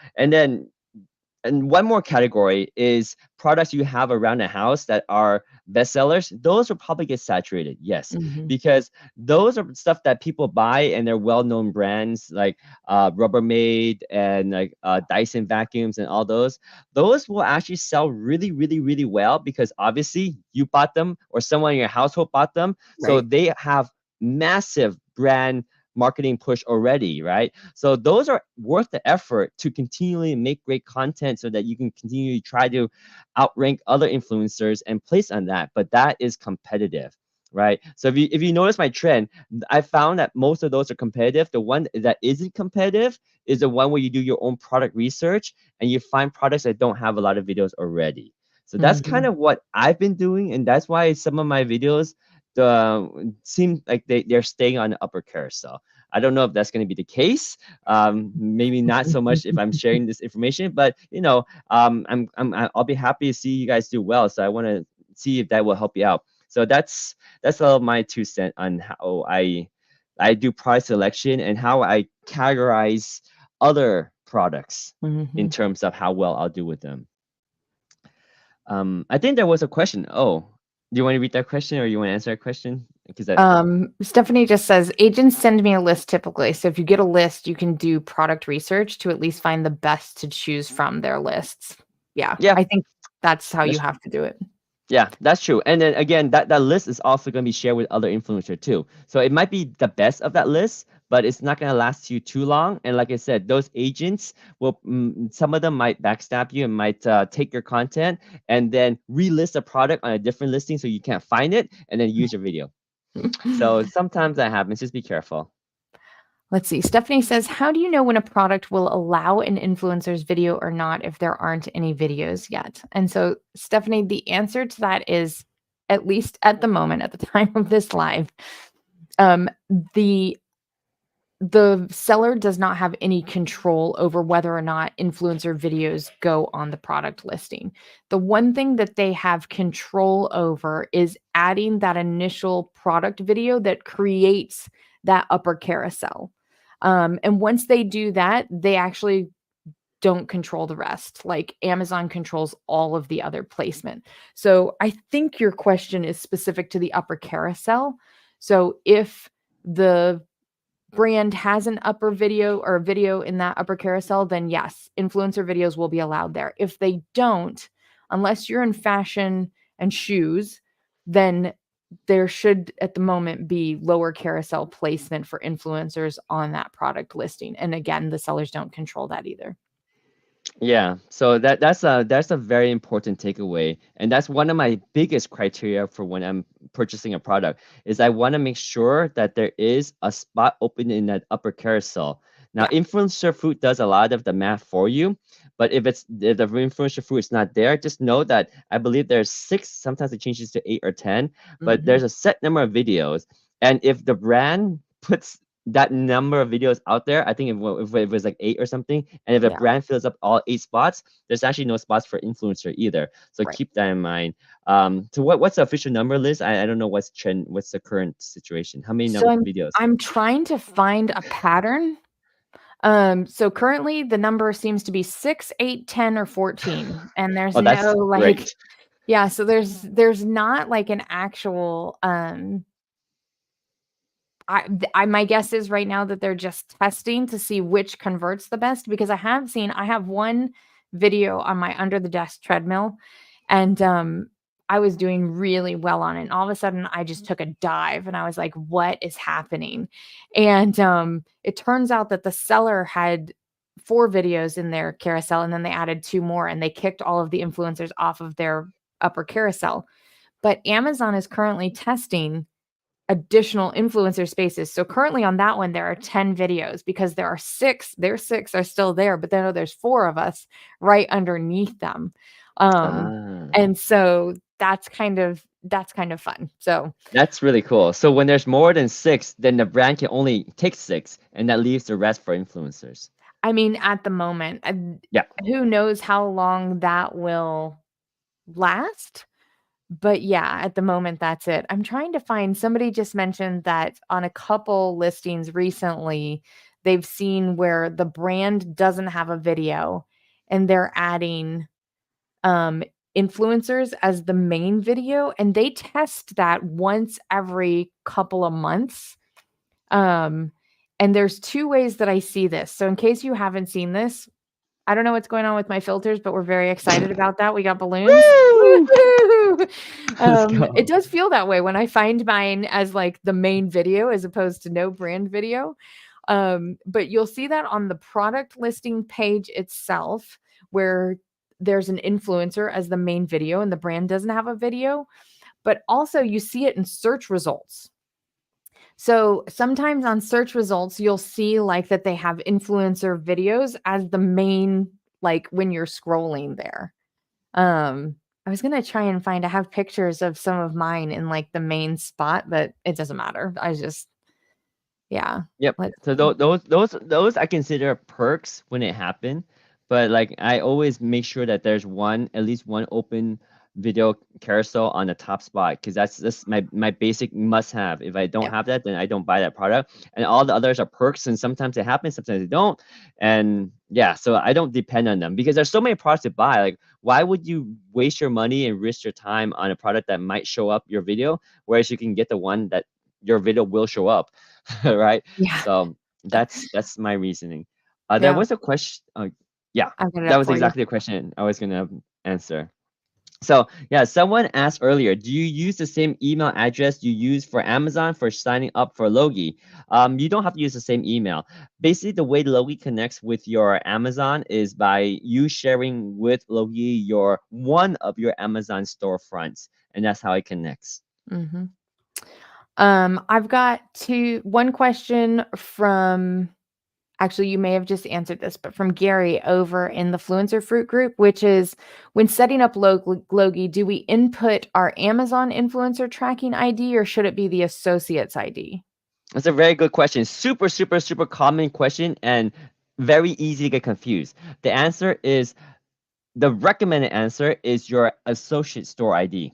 B: and one more category is products you have around the house that are bestsellers. Those will probably get saturated, yes,
A: Mhm.
B: because those are stuff that people buy and they're well-known brands like Rubbermaid and like Dyson vacuums and all those. Those will actually sell really, really, really well because obviously you bought them or someone in your household bought them, so
A: Right.
B: they have massive brand marketing push already, right? So those are worth the effort to continually make great content so that you can continue to try to outrank other influencers and place on that. But that is competitive, right? So if you notice my trend, I found that most of those are competitive. The one that isn't competitive is the one where you do your own product research and you find products that don't have a lot of videos already. So that's kind
A: Mhm.
B: of what I've been doing, and that's why some of my videos seem like they're staying on the upper carousel. I don't know if that's going to be the case. Maybe not so much if I'm sharing this information, but you know, I'll be happy to see you guys do well. So I want to see if that will help you out. So that's all my 2 cents on how I do product selection and how I categorize other products in
A: Mhm.
B: terms of how well I'll do with them. I think there was a question. Oh, do you want to read that question or you want to answer that question? Because that
A: Stephanie just says agents send me a list typically. So if you get a list, you can do product research to at least find the best to choose from their lists. Yeah,
B: yeah,
A: I think that's how you
B: that's
A: have to do it.
B: Yeah, that's true. And then again, that list is also going to be shared with other influencers too. So it might be the best of that list, but it's not going to last you too long. And like I said, those agents will, some of them might backstab you and might take your content and then relist a product on a different listing so you can't find it and then use your video. So sometimes that happens. Just be careful.
A: Let's see. Stephanie says, how do you know when a product will allow an influencer's video or not if there aren't any videos yet? And so, Stephanie, the answer to that is, at least at the moment, at the time of this live, um, the the seller does not have any control over whether or not influencer videos go on the product listing. The one thing that they have control over is adding that initial product video that creates that upper carousel. And once they do that, they actually don't control the rest. Like Amazon controls all of the other placement. So I think your question is specific to the upper carousel. So if the brand has an upper video or a video in that upper carousel, then yes, influencer videos will be allowed there. If they don't, unless you're in fashion and shoes, then there should at the moment be lower carousel placement for influencers on that product listing. And again, the sellers don't control that either.
B: Yeah, so that's a very important takeaway, and that's one of my biggest criteria for when I'm purchasing a product is I want to make sure that there is a spot open in that upper carousel. Now,
A: Yeah.
B: Influencer Fruit does a lot of the math for you, but if the Influencer Fruit is not there, just know that I believe there's six, sometimes it changes to eight or 10, but
A: Mhm.
B: there's a set number of videos, and if the brand puts that number of videos out there, I think if it was like eight or something, and if a
A: Yeah.
B: brand fills up all eight spots, there's actually no spots for influencer either. So
A: Right.
B: keep that in mind. So what's the official number, Liz? I don't know what's the current situation. How many
A: So
B: videos?
A: I'm trying to find a pattern. So currently the number seems to be 6, 8, 10, or 14. And there's
B: Oh,
A: no
B: that's
A: like,
B: great.
A: yeah, so there's not like an actual my guess is right now that they're just testing to see which converts the best because I have one video on my under the desk treadmill and I was doing really well on it. And all of a sudden I just took a dive and I was like, what is happening? And it turns out that the seller had 4 videos in their carousel and then they added 2 more and they kicked all of the influencers off of their upper carousel. But Amazon is currently testing additional influencer spaces. So currently on that one, there are 10 videos because there are 6, their 6 are still there, but then there's 4 of us right underneath them. Um,
B: Ah,
A: and so that's kind of fun. So
B: that's really cool. So when there's more than six, then the brand can only take six, and that leaves the rest for influencers.
A: I mean, at the moment,
B: Yeah.
A: who knows how long that will last? But yeah, at the moment, that's it. I'm trying to find somebody just mentioned that on a couple listings recently, they've seen where the brand doesn't have a video and they're adding um influencers as the main video and they test that once every couple of months. Um and there's 2 ways that I see this. So in case you haven't seen this, I don't know what's going on with my filters, but we're very excited about that. We got balloons.
B: Woo!
A: Woo!
B: Let's
A: It
B: go.
A: does feel that way when I find mine as like the main video as opposed to no brand video. But you'll see that on the product listing page itself, where there's an influencer as the main video and the brand doesn't have a video. But also you see it in search results. So sometimes on search results, you'll see like that they have influencer videos as the main, like when you're scrolling there. I was gonna try and find I have pictures of some of mine in like the main spot, but it doesn't matter. I just yeah.
B: Yep.
A: Let's
B: So
A: see.
B: those I consider perks when it happened, but like I always make sure that there's at least one open video carousel on the top spot because that's my basic must have. If I don't
A: Yep.
B: have that, then I don't buy that product. And all the others are perks, and sometimes it happens, sometimes they don't. And yeah, so I don't depend on them because there's so many products to buy. Like, why would you waste your money and risk your time on a product that might show up your video, whereas you can get the one that your video will show up? Right?
A: Yeah.
B: So that's my reasoning. There
A: Yeah.
B: was a question. Yeah,
A: I've got it
B: that
A: up
B: was
A: for you.
B: exactly the question I was gonna answer. So yeah, someone asked earlier, do you use the same email address you use for Amazon for signing up for Logi? You don't have to use the same email. Basically, the way Logi connects with your Amazon is by you sharing with Logi your one of your Amazon storefronts, and that's how it connects.
A: Mm-hmm. I've got one question from, actually, you may have just answered this, but from Gary over in the Fluencer Fruit group, which is, when setting up Logi, do we input our Amazon influencer tracking ID or should it be the associate's ID?
B: That's a very good question. Super, super, super common question and very easy to get confused. The answer is the recommended answer is your associate store ID.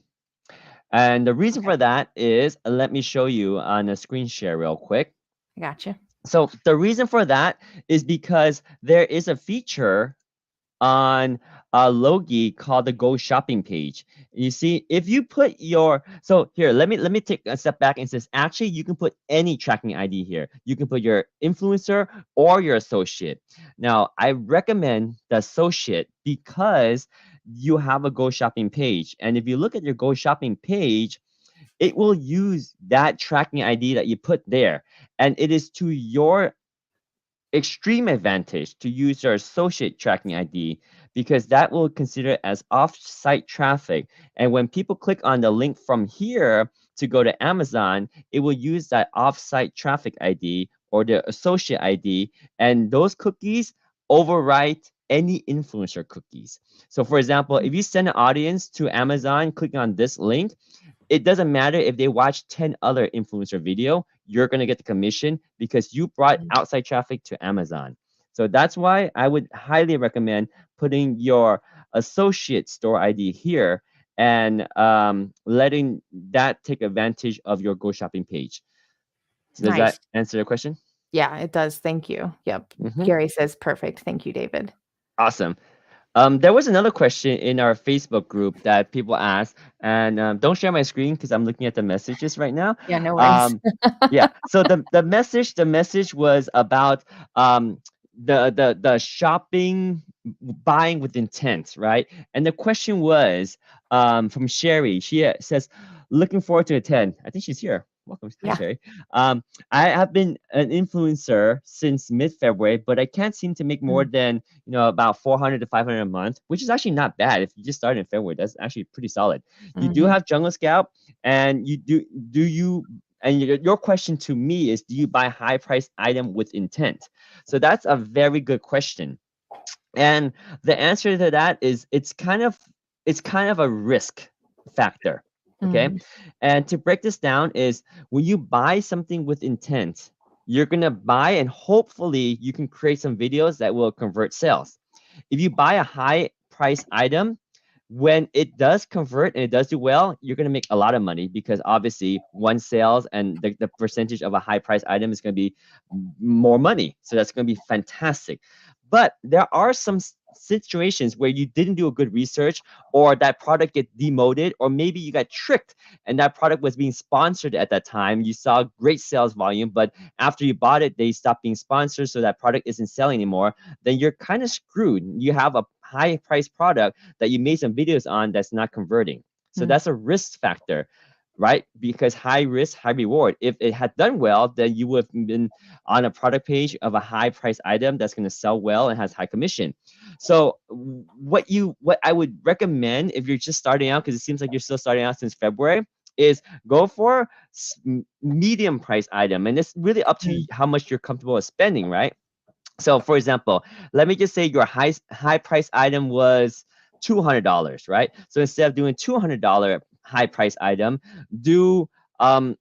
B: And the reason
A: Okay,
B: for that is, let me show you on a screen share real quick.
A: I gotcha.
B: So the reason for that is because there is a feature on Logi called the Go Shopping page. You see, if you put your so here, let me take a step back and says actually you can put any tracking ID here. You can put your influencer or your associate. Now, I recommend the associate because you have a Go Shopping page, and if you look at your Go Shopping page, it will use that tracking ID that you put there, and it is to your extreme advantage to use your associate tracking ID because that will consider it as off-site traffic. And when people click on the link from here to go to Amazon, it will use that off-site traffic ID or the associate ID, and those cookies overwrite any influencer cookies. So for example, if you send an audience to Amazon clicking on this link, it doesn't matter if they watch 10 other influencer video, you're going to get the commission because you brought
A: Mhm.
B: outside traffic to Amazon. So that's why I would highly recommend putting your associate store ID here and letting that take advantage of your Go Shopping page. So does that
A: Nice.
B: answer your question?
A: Yeah, it does. Thank you. Yep.
B: Hmm.
A: Gary says perfect. Thank you, David.
B: Awesome. There was another question in our Facebook group that people asked, and don't share my screen because I'm looking at the messages right now.
A: Yeah, no worries.
B: Um, yeah. So the message was about the shopping buying with intent, right? And the question was from Sherry. She says, "Looking forward to attend." I think she's here. Welcome. Hi,
A: Yeah.
B: Sherry. I have been an influencer since mid-February, but I can't seem to make more
A: Mm,
B: than about 400 to 500 a month, which is actually not bad. If you just started in February, that's actually pretty solid. You do
A: mhm,
B: have Jungle Scout, and do you and your question to me is, do you buy high price item with intent? So that's a very good question. And the answer to that is it's kind of a risk factor. Okay.
A: mhm,
B: And to break this down is when you buy something with intent, you're gonna buy and hopefully you can create some videos that will convert sales. If you buy a high price item, when it does convert and it does do well, you're going to make a lot of money because obviously one sales and the percentage of a high price item is going to be more money. So that's going to be fantastic. But there are some situations where you didn't do a good research or that product get demoted or maybe you got tricked and that product was being sponsored at that time. You saw great sales volume, but after you bought it, they stopped being sponsored, so that product isn't selling anymore. Then you're kind of screwed. You have a high price product that you made some videos on that's not converting. So
A: mm,
B: that's a risk factor, right? Because high risk, high reward. If it had done well, then you would have been on a product page of a high price item that's going to sell well and has high commission. So what I would recommend if you're just starting out, because it seems like you're still starting out since February, is go for medium price item, and it's really up to
A: mm,
B: how much you're comfortable with spending, right? So for example, let me just say your high price item was $200, right? So instead of doing $200 high price item, do um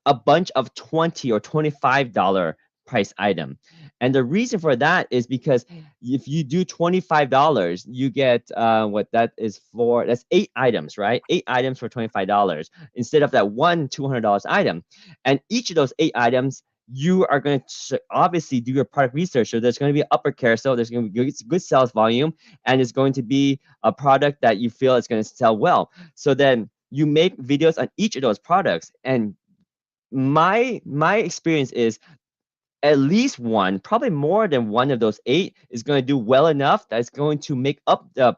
B: a bunch of $20 or $25 price item. And the reason for that is because if you do $25, you get what that is for, that's 8 items, right? 8 items for $25 instead of that one $200 item. And each of those 8 items, you are going to obviously do your product research. So there's going to be an upper carousel, there's going to be good sales volume, and it's going to be a product that you feel is going to sell well. So then you make videos on each of those products, and my experience is at least one, probably more than one of those 8 is going to do well enough that's going to make up the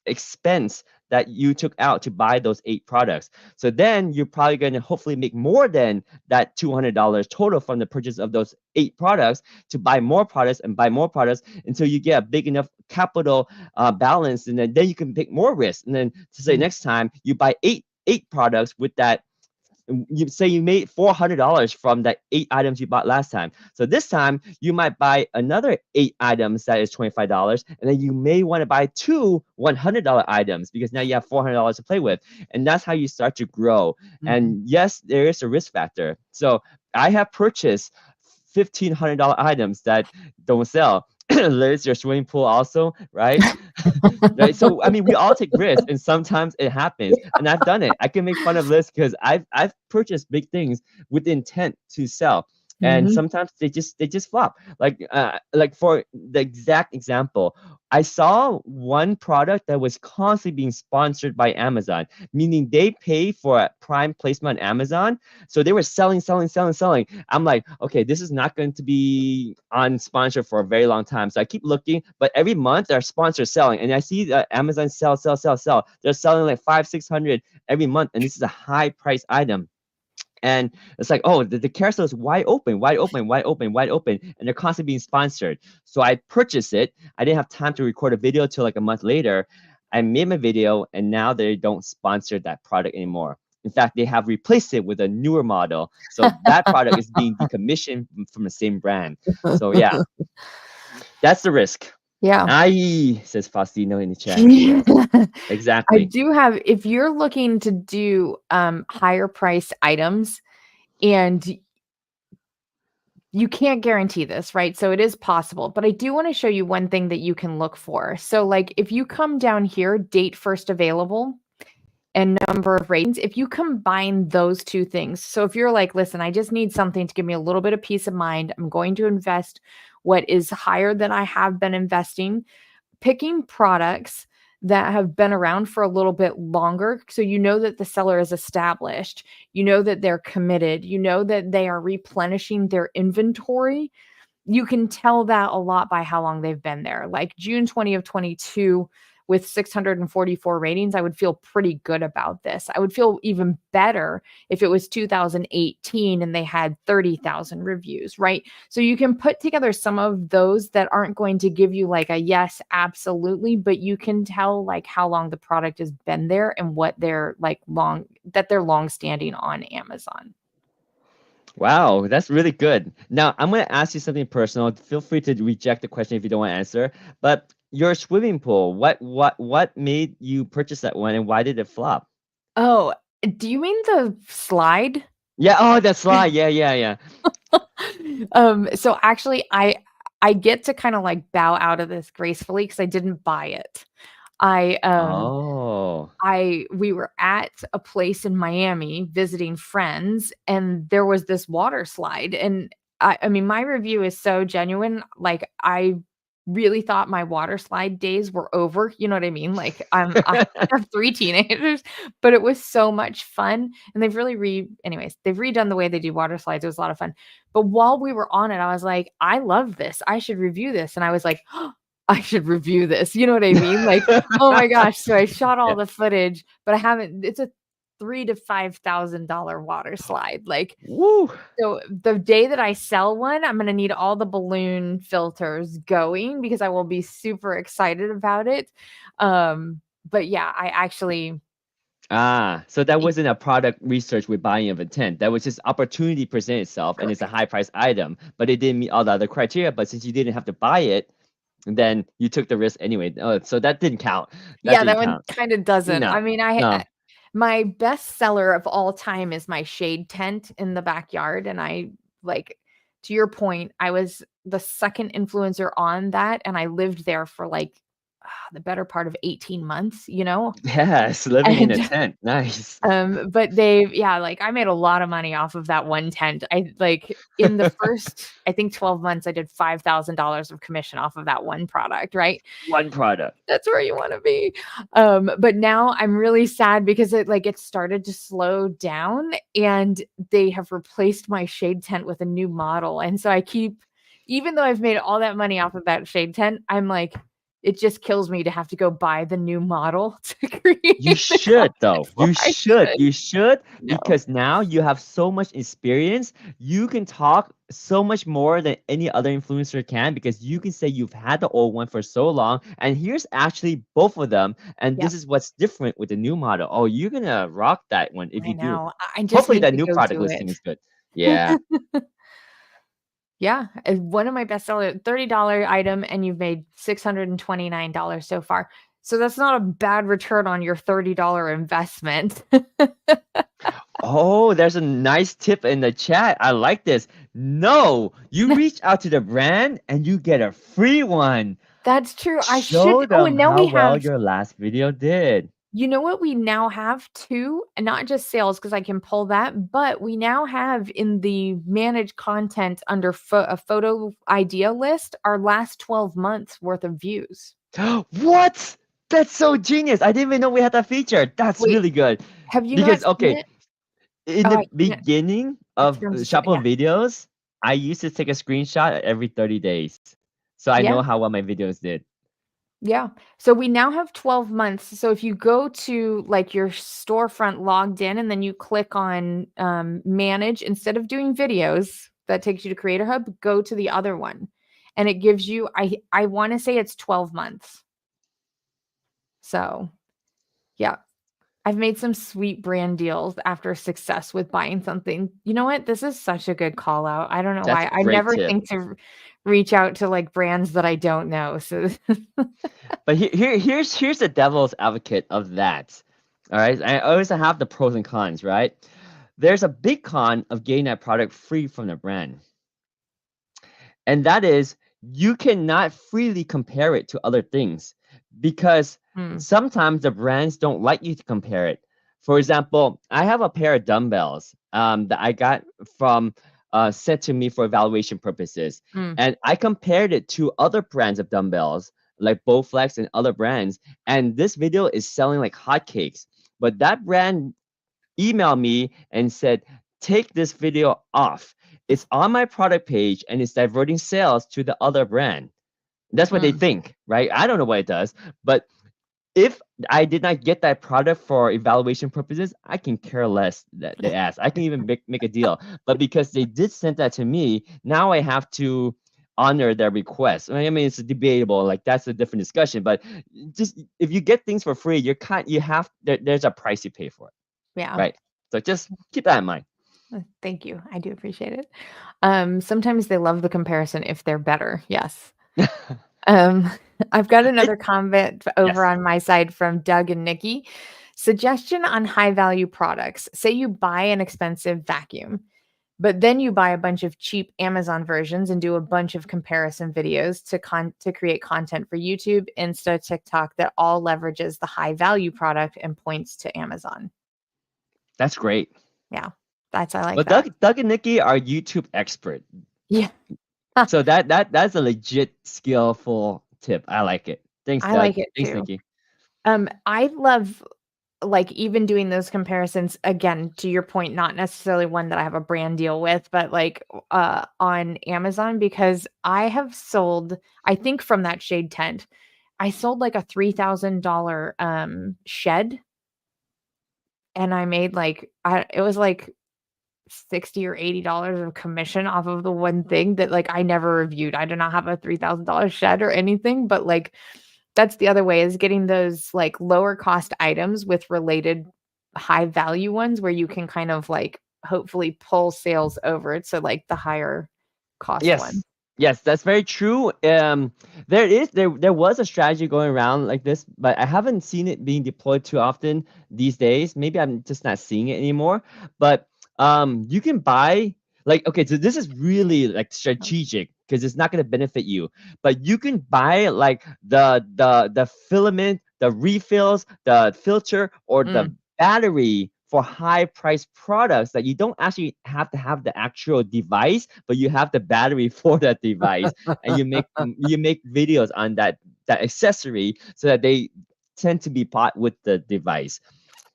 B: expense that you took out to buy those 8 products. So then you're probably going to hopefully make more than that $200 total from the purchase of those 8 products to buy more products and buy more products until you get a big enough capital balance, and then you can take more risks. And then to say next time you buy eight products with that, you say you made $400 from that 8 items you bought last time. So this time you might buy another 8 items that is $25, and then you may want to buy 2 $100 items because now you have $400 to play with, and that's how you start to grow. And yes, there is a risk factor. So I have purchased $1,500 items that don't sell. Liz, your swimming pool also, right? Right. So I mean, we all take risks, and sometimes it happens. And I've done it. I can make fun of Liz because I've purchased big things with the intent to sell, and sometimes they just flop. Like for the exact example, I saw one product that was constantly being sponsored by Amazon, meaning they pay for a prime placement on Amazon. So they were selling. I'm like, okay, this is not going to be on sponsor for a very long time. So I keep looking, but every month their sponsors selling, and I see that Amazon sell. They're selling like 500-600 every month, and this is a high price item. And it's like, oh, the carousel is wide open, and they're constantly being sponsored. So I purchased it. I didn't have time to record a video till like a month later. I made my video, and now they don't sponsor that product anymore. In fact, they have replaced it with a newer model. So that product is being decommissioned from the same brand. So yeah, that's the risk.
A: Yeah.
B: Aye, says Faustino in the chat.
A: I
B: Exactly.
A: do have, if you're looking to do higher priced items, and you can't guarantee this, right? So it is possible, but I do want to show you one thing that you can look for. So like if you come down here, date first available and number of ratings, if you combine those two things. So if you're like, listen, I just need something to give me a little bit of peace of mind, I'm going to invest what is higher than I have been investing, picking products that have been around for a little bit longer. So you know that the seller is established, you know that they're committed, you know that they are replenishing their inventory. You can tell that a lot by how long they've been there. Like June 20 of 22 with 644 ratings, I would feel pretty good about this. I would feel even better if it was 2018 and they had 30,000 reviews, right? So you can put together some of those that aren't going to give you like a yes, absolutely, but you can tell like how long the product has been there and what they're like they're long standing on Amazon.
B: Wow, that's really good. Now, I'm going to ask you something personal. Feel free to reject the question if you don't want to answer. But your swimming pool, what made you purchase that one, and why did it flop?
A: Oh, do you mean the slide?
B: Yeah, oh, that slide. Yeah.
A: So actually I get to kind of like bow out of this gracefully because I didn't buy it.
B: Oh.
A: We were at a place in Miami visiting friends, and there was this water slide. And I mean, my review is so genuine. Like, I really thought my water slide days were over. You know what I mean? Like, I have 3 teenagers, but it was so much fun. And they've really they've redone the way they do water slides. It was a lot of fun. But while we were on it, I was like, I love this. I should review this. And I was like, I should review this. You know what I mean? Like, oh my gosh. So I shot all
B: Yeah.
A: the footage, but I haven't, it's a $3,000 to $5,000 water slide. Like,
B: Woo.
A: so the day that I sell one, I'm going to need all the balloon filters going because I will be super excited about it. But yeah, I actually.
B: So that wasn't a product research with buying of intent. That was just opportunity present itself, and it's a high price item, but it didn't meet all the other criteria. But since you didn't have to buy it, then you took the risk anyway. So that didn't count.
A: Yeah, that one kind of doesn't.
B: No,
A: I mean,
B: no.
A: my best seller of all time is my shade tent in the backyard. And I like, to your point, I was the second influencer on that. And I lived there for like the better part of 18 months, you know?
B: Yes, living in a
A: And
B: tent. Nice.
A: but like I made a lot of money off of that one tent. I like in the first, I think 12 months, I did $5,000 of commission off of that one product, right?
B: One product.
A: That's where you want to be. But now I'm really sad because it started to slow down, and they have replaced my shade tent with a new model. And so even though I've made all that money off of that shade tent, I'm like, it just kills me to have to go buy the new model to create
B: You
A: the
B: should
A: content
B: though.
A: for. I should.
B: You should
A: No.
B: because now you have so much experience. You can talk so much more than any other influencer can because you can say you've had the old one for so long and here's actually both of them and this
A: Yep.
B: is what's different with the new model. Oh, you're gonna rock that one if
A: I
B: you do.
A: know. I just
B: Hopefully
A: need
B: that
A: to
B: new
A: go
B: product
A: do
B: listing
A: it.
B: is good. Yeah.
A: Yeah, one of my bestseller $30 item, and you've made $629 so far. So that's not a bad return on your $30 investment.
B: Oh, there's a nice tip in the chat. I like this. No, you reach out to the brand and you get a free one.
A: That's true. I should.
B: Show
A: Oh,
B: them
A: and now
B: how
A: we
B: well
A: have,
B: your last video did.
A: you know what we now have too, and not just sales because I can pull that, but we now have in the managed content under a photo idea list our last 12 months worth of views.
B: What? That's so genius. I didn't even know we had that feature. That's
A: Wait,
B: really good.
A: have you not
B: Because,
A: seen
B: okay,
A: it?
B: in
A: Oh,
B: the
A: I can't.
B: beginning
A: It
B: of
A: sounds so,
B: Shop
A: yeah.
B: videos, I used to take a screenshot every 30 days. So I
A: Yeah.
B: know how well my videos did.
A: Yeah. So we now have 12 months. So if you go to like your storefront logged in and then you click on manage, instead of doing videos that takes you to Creator Hub, go to the other one. And it gives you, I want to say it's 12 months. So yeah, I've made some sweet brand deals after success with buying something. You know what? This is such a good call out. I don't know
B: That's
A: why.
B: a
A: I
B: great
A: never
B: tip.
A: think to reach out to like brands that I don't know. So
B: But here's the devil's advocate of that. All right. I always have the pros and cons, right? There's a big con of getting that product free from the brand. And that is you cannot freely compare it to other things because
A: Hmm.
B: sometimes the brands don't like you to compare it. For example, I have a pair of dumbbells that I got from sent to me for evaluation purposes,
A: Hmm.
B: and I compared it to other brands of dumbbells like Bowflex and other brands, and this video is selling like hotcakes. But that brand emailed me and said, take this video off. It's on my product page and it's diverting sales to the other brand. That's what they
A: Hmm.
B: think, right? I don't know what it does, but if I did not get that product for evaluation purposes, I can care less that they ask. I can even make a deal. But because they did send that to me, now I have to honor their request. I mean, it's debatable. Like that's a different discussion. But just if you get things for free, there's a price you pay for it,
A: Yeah.
B: right? So just keep that in mind.
A: Thank you. I do appreciate it. Sometimes they love the comparison if they're better. Yes. Um, I've got
B: It,
A: another comment over
B: yes.
A: on my side from Doug and Nikki. Suggestion on high value products. Say you buy an expensive vacuum, but then you buy a bunch of cheap Amazon versions and do a bunch of comparison videos to create content for YouTube, Insta, TikTok that all leverages the high value product and points to Amazon.
B: That's great.
A: Yeah. I like
B: But
A: that.
B: Doug and Nikki are YouTube expert.
A: Yeah.
B: So that's a legit skillful tip. I like it. Thanks,
A: I
B: Doug.
A: like it
B: Thanks,
A: too.
B: Nikki.
A: I love like even doing those comparisons again to your point, not necessarily one that I have a brand deal with, but like on Amazon because I have sold, I think from that shade tent, I sold like a $3,000 shed and I made like it was like 60 or $80 of commission off of the one thing that like I never reviewed. I do not have a $3,000 shed or anything, but like that's the other way is getting those like lower cost items with related high value ones where you can kind of like hopefully pull sales over to like the higher cost one.
B: Yes. Yes, that's very true. There was a strategy going around like this, but I haven't seen it being deployed too often these days. Maybe I'm just not seeing it anymore. But you can buy like okay, so this is really like strategic because it's not going to benefit you. But you can buy like the filament, the refills, the filter, or the
A: Mm.
B: battery for high price products that you don't actually have to have the actual device, but you have the battery for that device, and you make videos on that accessory so that they tend to be bought with the device.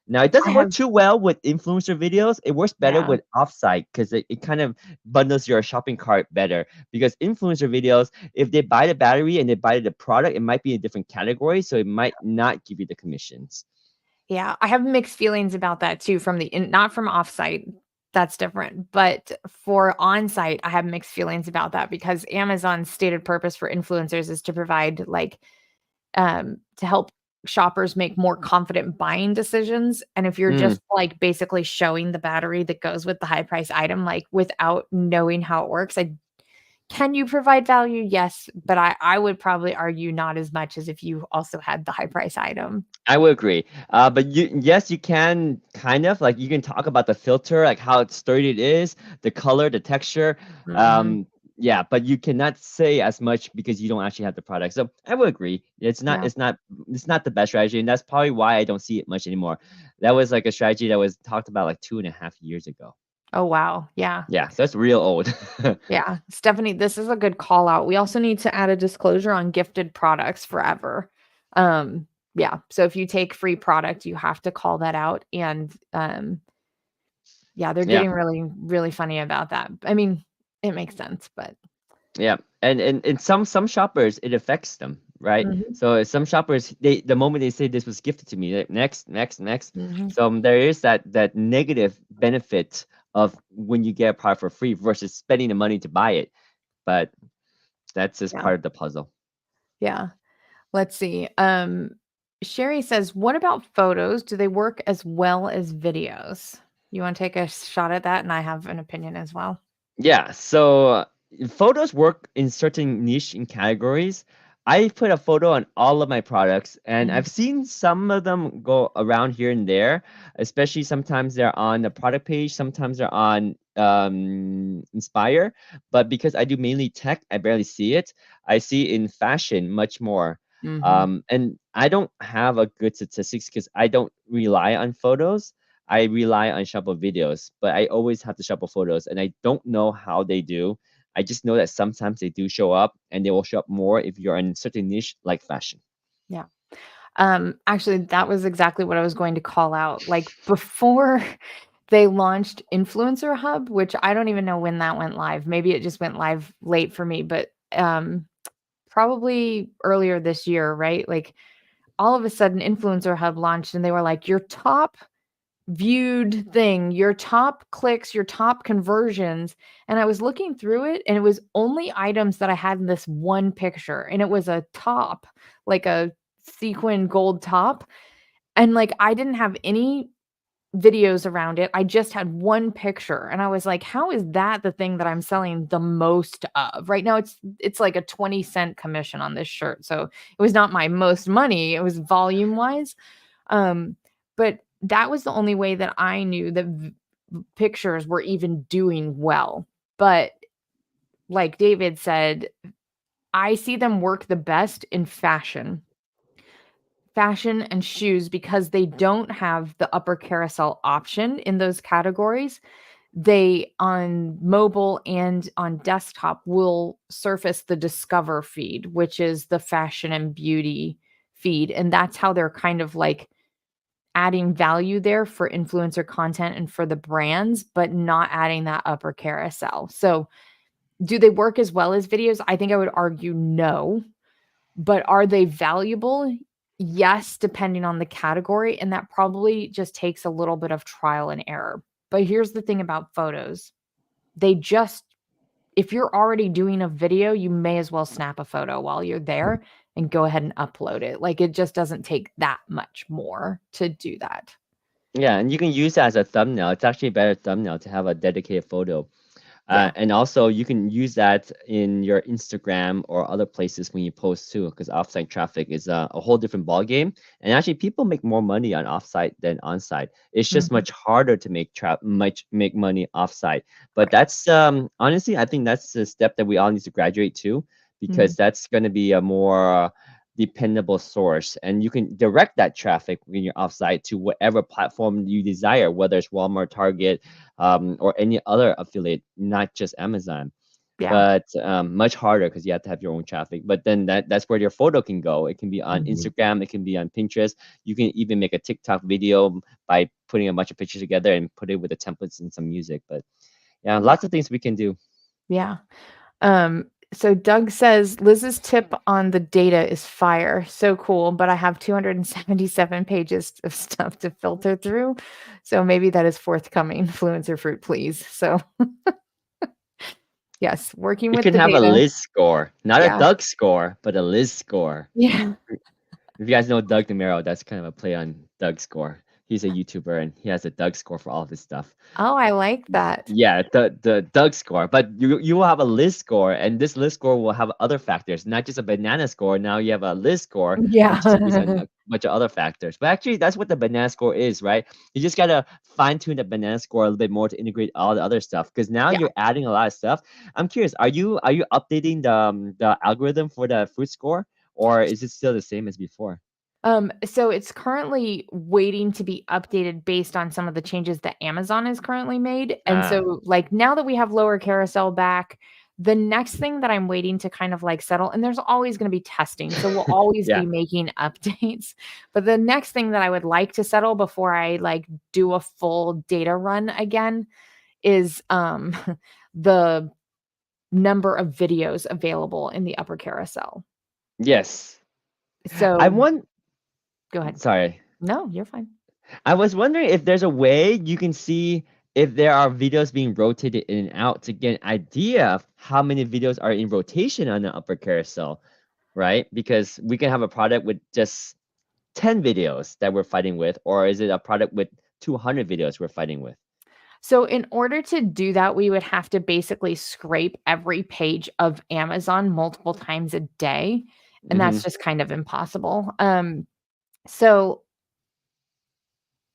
B: Now, it
A: I
B: doesn't work
A: have
B: too well with influencer videos. It works better
A: yeah.
B: with offsite because it kind of bundles your shopping cart better. Because influencer videos, if they buy the battery and they buy the product, it might be a different category, so it might not give you the commissions.
A: Yeah, I have mixed feelings about that too from the in not from offsite, that's different, but for on-site, I have mixed feelings about that because Amazon's stated purpose for influencers is to provide, like, to help shoppers make more confident buying decisions, and if you're
B: Mm.
A: just, like, basically showing the battery that goes with the high price item, like, without knowing how it works, I can you provide value? Yes, but I would probably argue not as much as if you also had the high price item.
B: I would agree. But yes, you can kind of like you can talk about the filter, like how sturdy it is, the color, the texture.
A: Mhm.
B: Um, yeah, but you cannot say as much because you don't actually have the product. So I would agree.
A: Yeah.
B: It's not the best strategy, and that's probably why I don't see it much anymore. That was like a strategy that was talked about like 2.5 years ago.
A: Oh, wow. Yeah.
B: Yeah, so that's real old.
A: Yeah. Stephanie, this is a good call out. We also need to add a disclosure on gifted products forever. Yeah. So if you take free product, you have to call that out. And yeah, they're
B: Yeah.
A: getting really, really funny about that. I mean, it makes sense, but
B: Yeah, and some shoppers it affects them, right?
A: mhm,
B: So some shoppers they the moment they say this was gifted to me, like, next, next, next.
A: mhm,
B: So there is that negative benefit of when you get a product for free versus spending the money to buy it. But that's just
A: yeah.
B: part of the puzzle.
A: Yeah. Let's see. Sherry says, what about photos? Do they work as well as videos? You want to take a shot at that? And I have an opinion as well.
B: Yeah, so photos work in certain niche and categories. I put a photo on all of my products, and
A: Mhm,
B: I've seen some of them go around here and there, especially sometimes they're on the product page, sometimes they're on Inspire. But because I do mainly tech, I barely see it. I see in fashion much more.
A: mhm.
B: And I don't have a good statistics because I don't rely on photos. I rely on shuffle videos, but I always have to shuffle photos, and I don't know how they do. I just know that sometimes they do show up, and they will show up more if you're in certain niche like fashion.
A: Yeah. Actually, that was exactly what I was going to call out. Like before they launched Influencer Hub, which I don't even know when that went live. Maybe it just went live late for me, but probably earlier this year, right? Like all of a sudden Influencer Hub launched and they were like, your top viewed thing, your top clicks, your top conversions. And I was looking through it and it was only items that I had in this one picture. And it was a top, like a sequin gold top. And like I didn't have any videos around it. I just had one picture. And I was like, how is that the thing that I'm selling the most of? Right now it's like a 20-cent commission on this shirt. So it was not my most money. It was volume wise. But that was the only way that I knew that pictures were even doing well. But like David said, I see them work the best in fashion and shoes because they don't have the upper carousel option in those categories. They on mobile and on desktop will surface the discover feed, which is the fashion and beauty feed. And that's how they're kind of like adding value there for influencer content and for the brands, but not adding that upper carousel. So, do they work as well as videos? I think I would argue no. But are they valuable? Yes, depending on the category. And that probably just takes a little bit of trial and error. But here's the thing about photos they just, if you're already doing a video, you may as well snap a photo while you're there and go ahead and upload it. Like it just doesn't take that much more to do that.
B: Yeah, and you can use that as a thumbnail. It's actually a better thumbnail to have a dedicated photo.
A: Yeah.
B: And also, you can use that in your Instagram or other places when you post too, because offsite traffic is a whole different ball game. And actually, people make more money on offsite than onsite. It's just
A: Mhm.
B: much harder to make money offsite. But
A: Right.
B: that's honestly, I think that's the step that we all need to graduate to, because
A: Mhm.
B: that's going to be a more dependable source, and you can direct that traffic when you're offsite to whatever platform you desire, whether it's Walmart, Target, or any other affiliate, not just Amazon.
A: Yeah.
B: but much harder because you have to have your own traffic. But then that's where your photo can go. It can be on
A: Mhm.
B: Instagram, it can be on Pinterest. You can even make a TikTok video by putting a bunch of pictures together and put it with the templates and some music. But yeah,
A: Yeah.
B: lots of things we can do.
A: Yeah. So Doug says Liz's tip on the data is fire. So cool, but I have 277 pages of stuff to filter through. So maybe that is forthcoming. Fluencer Fruit, please. So yes, working
B: You
A: with
B: can
A: the
B: have a
A: data.
B: Liz score, not a
A: Yeah.
B: Doug score, but a Liz score.
A: Yeah.
B: If you guys know Doug Demero, that's kind of a play on Doug score. He's a YouTuber and he has a Doug score for all of his stuff.
A: Oh, I like that.
B: Yeah, the Doug score, but you will have a list score, and this list score will have other factors, not just a banana score. Now you have a list score,
A: Yeah.
B: which is based on a bunch of other factors. But actually, that's what the banana score is, right? You just gotta fine tune the banana score a little bit more to integrate all the other stuff, because now
A: Yeah.
B: you're adding a lot of stuff. I'm curious, are you updating the algorithm for the fruit score, or is it still the same as before?
A: So it's currently waiting to be updated based on some of the changes that Amazon has currently made. And
B: Ah,
A: so, like, now that we have lower carousel back, the next thing that I'm waiting to kind of like settle, and there's always going to be testing. So we'll always
B: yeah.
A: be making updates. But the next thing that I would like to settle before I like do a full data run again is the number of videos available in the upper carousel.
B: Yes. I
A: So
B: want.
A: go ahead.
B: Sorry.
A: No, you're fine.
B: I was wondering if there's a way you can see if there are videos being rotated in and out to get an idea of how many videos are in rotation on the upper carousel, right? Because we can have a product with just 10 videos that we're fighting with, or is it a product with 200 videos we're fighting with?
A: So in order to do that, we would have to basically scrape every page of Amazon multiple times a day, and
B: Mm-hmm.
A: that's just kind of impossible. So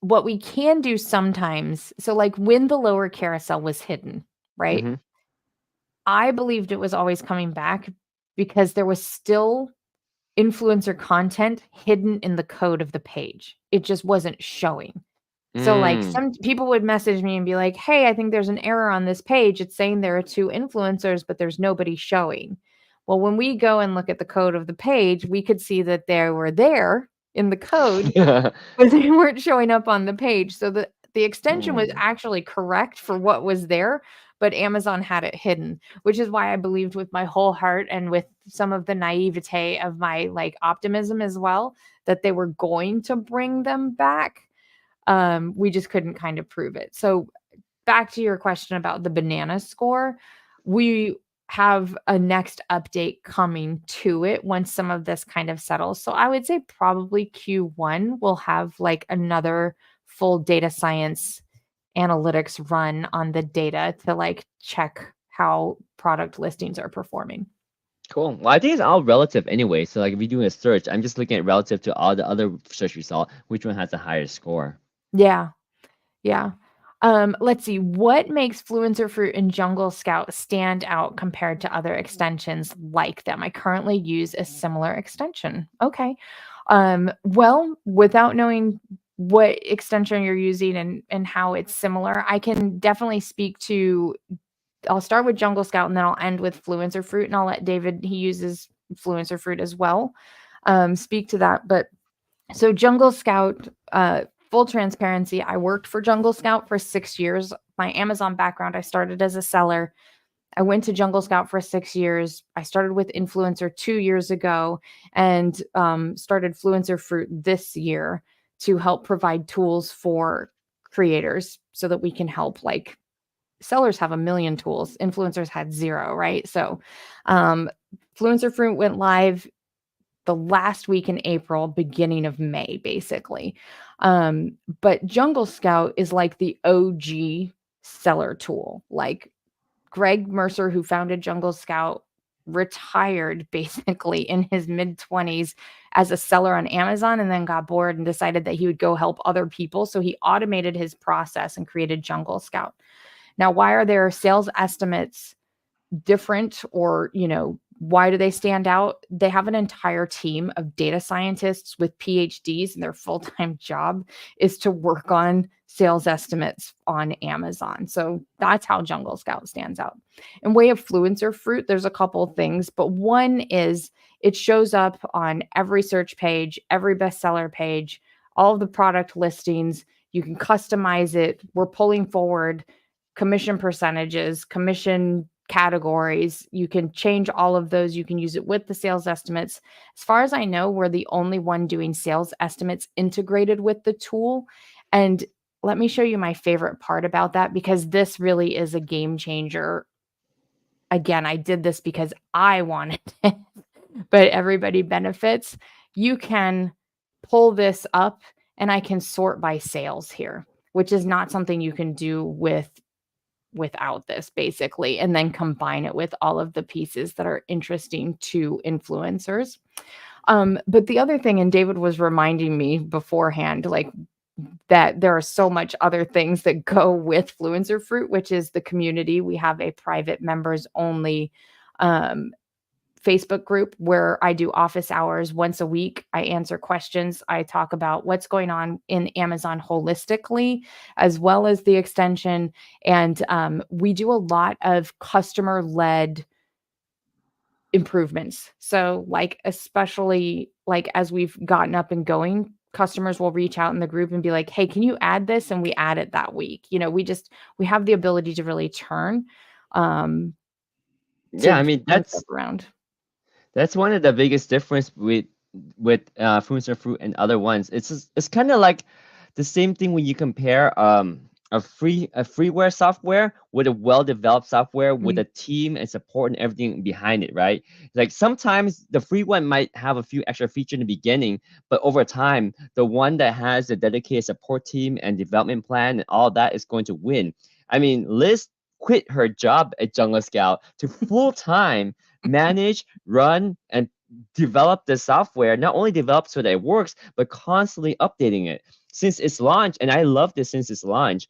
A: what we can do sometimes, so like when the lower carousel was hidden, right?
B: Mm-hmm.
A: I believed it was always coming back because there was still influencer content hidden in the code of the page. It just wasn't showing. So, like,
B: Mm.
A: some people would message me and be like, "Hey, I think there's an error on this page. It's saying there are 2 influencers, but there's nobody showing." Well, when we go and look at the code of the page, we could see that they were there in the code, but they weren't showing up on the page. So the extension was
B: Mm.
A: actually correct for what was there, but Amazon had it hidden, which is why I believed with my whole heart and with some of the naivete of my, like, optimism as well, that they were going to bring them back. We just couldn't kind of prove it. So back to your question about the banana score, we have a next update coming to it once some of this kind of settles. So I would say probably Q1 will have like another full data science analytics run on the data to like check how product listings are performing.
B: Cool. Well, I think it's all relative anyway. So, like, if you're doing a search, I'm just looking at relative to all the other search results, which one has the higher score.
A: Yeah. Yeah. Let's see. What makes Fluencer Fruit and Jungle Scout stand out compared to other extensions like them? I currently use a similar extension. Okay. Well, without knowing what extension you're using and how it's similar, I can definitely speak to. I'll start with Jungle Scout and then I'll end with Fluencer Fruit, and I'll let David. He uses Fluencer Fruit as well. Speak to that, but so Jungle Scout, full transparency, I worked for Jungle Scout for 6 years. My Amazon background, I started as a seller. I went to Jungle Scout for 6 years. I started with Influencer 2 years ago and, started Fluencer Fruit this year to help provide tools for creators so that we can help, like, sellers have a million tools, influencers had 0, right? So, um, Fluencer Fruit went live the last week in April, beginning of May, basically. But Jungle Scout is like the OG seller tool. Like Greg Mercer, who founded Jungle Scout, retired basically in his mid 20s as a seller on Amazon and then got bored and decided that he would go help other people. So he automated his process and created Jungle Scout. Now, why are there sales estimates different or, Why do they stand out? They have an entire team of data scientists with PhDs, and their full-time job is to work on sales estimates on Amazon. So that's how Jungle Scout stands out. In way of Fluencer Fruit, there's a couple of things, but one is it shows up on every search page, every bestseller page, all of the product listings. You can customize it. We're pulling forward commission percentages, commission categories. You can change all of those. You can use it with the sales estimates. As far as I know, we're the only one doing sales estimates integrated with the tool. And let me show you my favorite part about that, because this really is a game changer. Again, I did this because I wanted it, but everybody benefits. You can pull this up and I can sort by sales here, which is not something you can do without this, basically, and then combine it with all of the pieces that are interesting to influencers. But the other thing, and David was reminding me beforehand, like, that there are so much other things that go with Fluencer Fruit, which is the community. We have a private members only Facebook group where I do office hours once a week. I answer questions. I talk about what's going on in Amazon holistically, as well as the extension. And we do a lot of customer-led improvements. So, like, especially like as we've gotten up and going, customers will reach out in the group and be like, "Hey, can you add this?" And we add it that week. We have the ability to really turn um,
B: Yeah,
A: to
B: I mean
A: turn stuff around.
B: that's one of the biggest difference with Fluencer Fruit and other ones. It's kind of like the same thing when you compare a freeware software with a well-developed software with
A: Mm,
B: a team and support and everything behind it, right? Like sometimes the free one might have a few extra features in the beginning, but over time, the one that has a dedicated support team and development plan and all that is going to win. I mean, Liz quit her job at Jungle Scout to full-time manage, run, and develop the software. Not only develop so that it works, but constantly updating it since its launch. And I love this since its launch,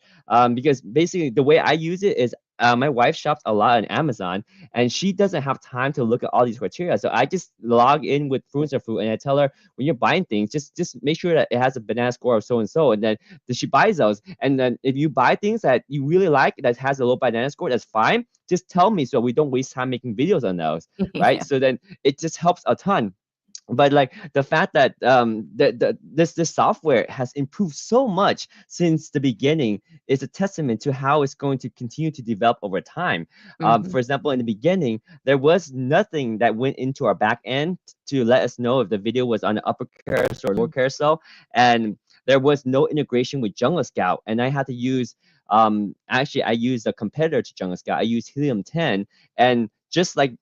B: because basically the way I use it is my wife shops a lot on Amazon, and she doesn't have time to look at all these criteria. So I just log in with Fluencer Fruit, and I tell her when you're buying things, just make sure that it has a banana score of so and so, and then she buys those. And then if you buy things that you really like that has a low banana score, that's fine. Just tell me so we don't waste time making videos on those, right?
A: yeah.
B: So then it just helps a ton. But like the fact that this software has improved so much since the beginning is a testament to how it's going to continue to develop over time. For
A: Mhm.
B: example, in the beginning, there was nothing that went into our back end to let us know if the video was on the upper carousel or lower
A: Mm.
B: carousel, and there was no integration with Jungle Scout, and I had to use actually I used a competitor to Jungle Scout. I used Helium 10, and just like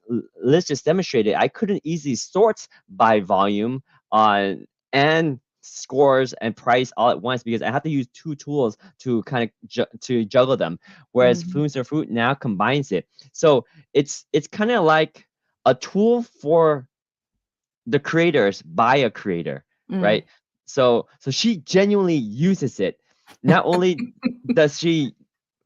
B: Liz just demonstrated, I couldn't easily sort by volume on and scores and price all at once because I have to use two tools to kind of to juggle them. Whereas
A: Mhm.
B: Fluencer Fruit now combines it, so it's kind of like a tool for the creators by a creator,
A: Mm.
B: right? So she genuinely uses it. Not only does she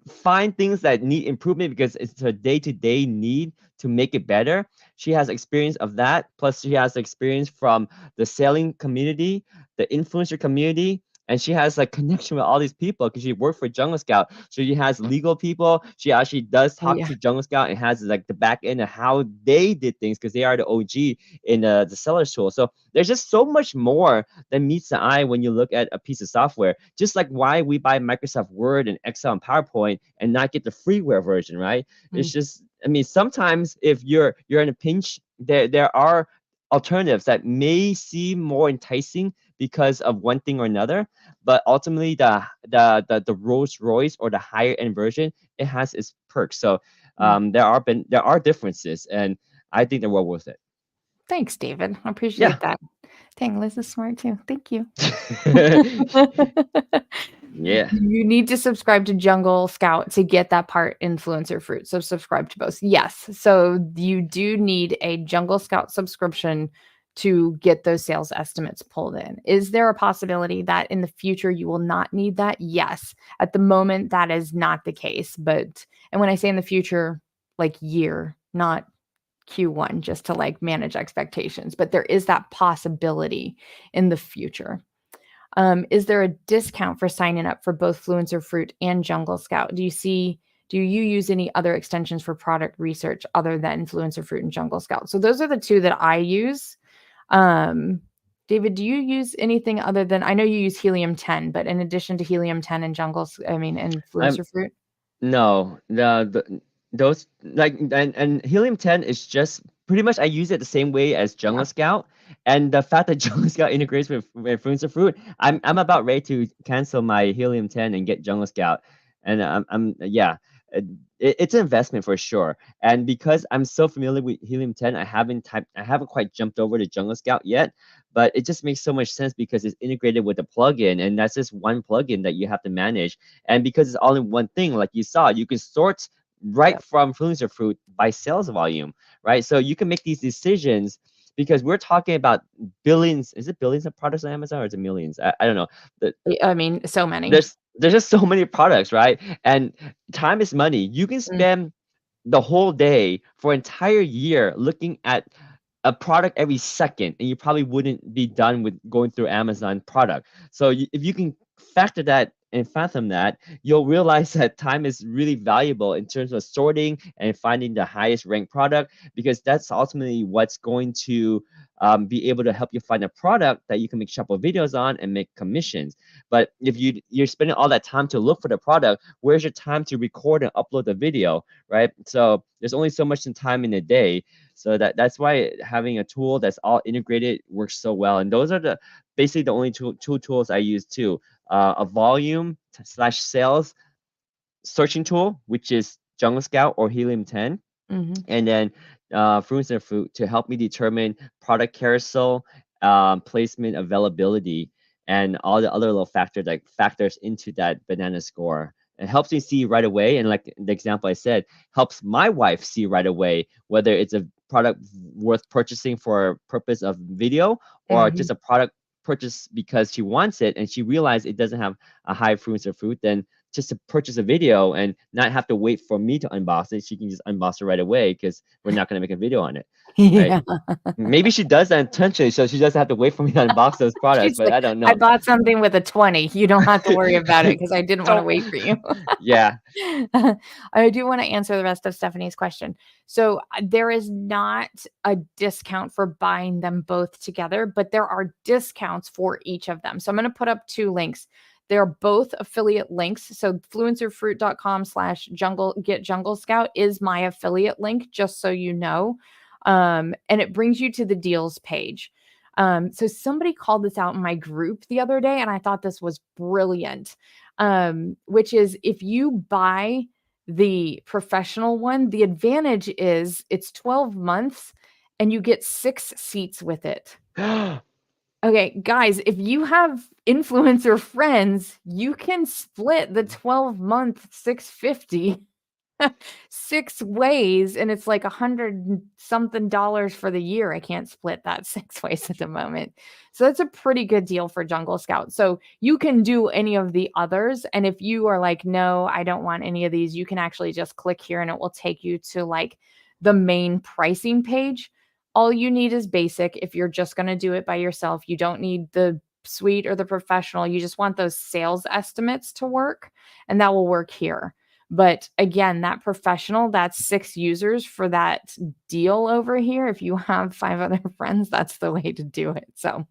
B: find things that need improvement because it's her day-to-day need to make it better. She has experience of that. Plus, she has experience from the selling community, the influencer community, and she has a connection with all these people because she worked for Jungle Scout. So she has legal people. She actually does
A: Oh,
B: talk
A: yeah.
B: to Jungle Scout and has like the back end of how they did things because they are the OG in the sellers tool. So there's just so much more that meets the eye when you look at a piece of software. Just like why we buy Microsoft Word and Excel and PowerPoint and not get the freeware version, right? It's
A: Mm.
B: just, I mean, sometimes if you're in a pinch, there are alternatives that may seem more enticing because of one thing or another, but ultimately the Rolls Royce or the higher end version, it has its perks. So
A: Mm.
B: there are differences, and I think they're well worth it.
A: Thanks, David. I
B: Yeah.
A: appreciate that. Dang, Liz is smart too. Thank you.
B: Yeah.
A: You need to subscribe to Jungle Scout to get that part Influencer Fruit. So subscribe to both. Yes. So you do need a Jungle Scout subscription to get those sales estimates pulled in. Is there a possibility that in the future you will not need that? Yes. At the moment, that is not the case. And when I say in the future, like year, not Q1 just to like manage expectations, but there is that possibility in the future. Is there a discount for signing up for both Fluencer Fruit and Jungle Scout? Do you use any other extensions for product research other than Fluencer Fruit and Jungle Scout? So those are the two that I use. David, do you use anything other than, I know you use Helium 10, but in addition to Helium 10 and and
B: I'm
A: Fluencer Fruit?
B: No, those like and Helium 10 is just pretty much I use it the same way as Jungle
A: Yeah.
B: Scout, and the fact that Jungle Scout integrates with Fluencer Fruit, I'm about ready to cancel my Helium 10 and get Jungle Scout, and I'm yeah, it's an investment for sure. And because I'm so familiar with Helium 10, I haven't quite jumped over to Jungle Scout yet, but it just makes so much sense because it's integrated with a plugin, and that's just one plugin that you have to manage. And because it's all in one thing, like you saw, you can sort right
A: Yep.
B: from Fluencer Fruit by sales volume, right? So you can make these decisions because we're talking about billions. Is it billions of products on Amazon or is it millions? I don't know. The,
A: I mean, so many.
B: there's just so many products, right? And time is money. You can
A: Mm,
B: spend the whole day for an entire year looking at a product every second, and you probably wouldn't be done with going through Amazon product. So if you can factor that and fathom that, you'll realize that time is really valuable in terms of sorting and finding the highest ranked product, because that's ultimately what's going to be able to help you find a product that you can make shopper videos on and make commissions. But if you're spending all that time to look for the product, where's your time to record and upload the video, right? So there's only so much time in a day. So that's why having a tool that's all integrated works so well. And those are basically the only two tools I use too. A volume slash sales searching tool, which is Jungle Scout or Helium 10,
A: mhm.
B: and then Fluencer Fruit to help me determine product carousel, placement, availability, and all the other little factors like factors into that banana score. It helps me see right away, and like the example I said, helps my wife see right away whether it's a product worth purchasing for purpose of video or just
A: Mhm.
B: a product purchase because she wants it and she realized it doesn't have a high Fluencer Fruit. Then just to purchase a video and not have to wait for me to unbox it. She can just unbox it right away because we're not going to make a video on it, right?
A: Yeah.
B: Maybe she does that intentionally, so she doesn't have to wait for me to unbox those products,
A: She's
B: but
A: like,
B: I don't
A: "I
B: know.
A: bought something with a 20. You don't have to worry about it because I didn't wanna
B: Don't.
A: wait for you."
B: Yeah.
A: I do wanna answer the rest of Stephanie's question. So, there is not a discount for buying them both together, but there are discounts for each of them. So, I'm gonna put up 2 links. They're both affiliate links. So, fluencerfruit.com/jungle get Jungle Scout is my affiliate link, just so you know. And it brings you to the deals page. So somebody called this out in my group the other day, and I thought this was brilliant. Which is if you buy the professional one, the advantage is it's 12 months and you get 6 seats with it. Okay, guys, if you have influencer friends, you can split the 12-month 650 6 ways, and it's like 100 and something dollars for the year. I can't split that 6 ways at the moment. So that's a pretty good deal for Jungle Scout. So you can do any of the others, and if you are like, "No, I don't want any of these," you can actually just click here and it will take you to like the main pricing page. All you need is basic if you're just gonna do it by yourself. You don't need the suite or the professional. You just want those sales estimates to work, and that will work here. But again, that professional, that's 6 users for that deal over here. If you have 5 other friends, that's the way to do it. So,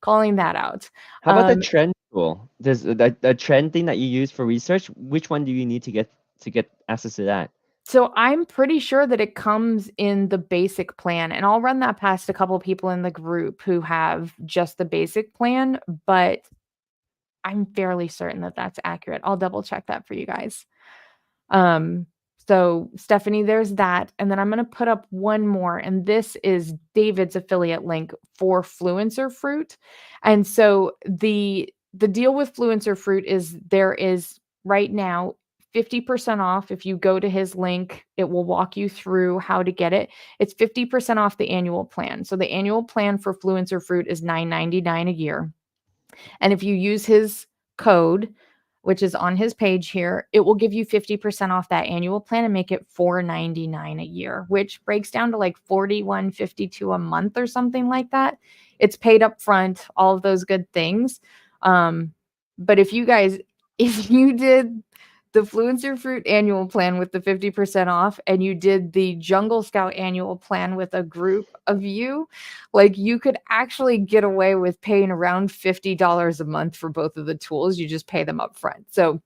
A: calling that out.
B: How about the
A: Um,
B: trend tool? There's the trend thing that you use for research. Which one do you need to get access to that?
A: so I'm pretty sure that it comes in the basic plan, and I'll run that past a couple people in the group who have just the basic plan, but I'm fairly certain that that's accurate. I'll double check that for you guys. Um, so Stephanie, there's that. And then I'm going to put up one more, and this is David's affiliate link for Fluencer Fruit. And so the deal with Fluencer Fruit is there is right now 50% off. If you go to his link, it will walk you through how to get it. It's 50% off the annual plan. So the annual plan for Fluencer Fruit is $9.99 a year. And if you use his code, which is on his page here, it will give you 50% off that annual plan and make it $4.99 a year, which breaks down to like $41.52 a month or something like that. It's paid up front, all of those good things. But if you did the Fluencer Fruit annual plan with the 50% off and you did the Jungle Scout annual plan with a group of you, like you could actually get away with paying around $50 a month for both of the tools. You just pay them up front. So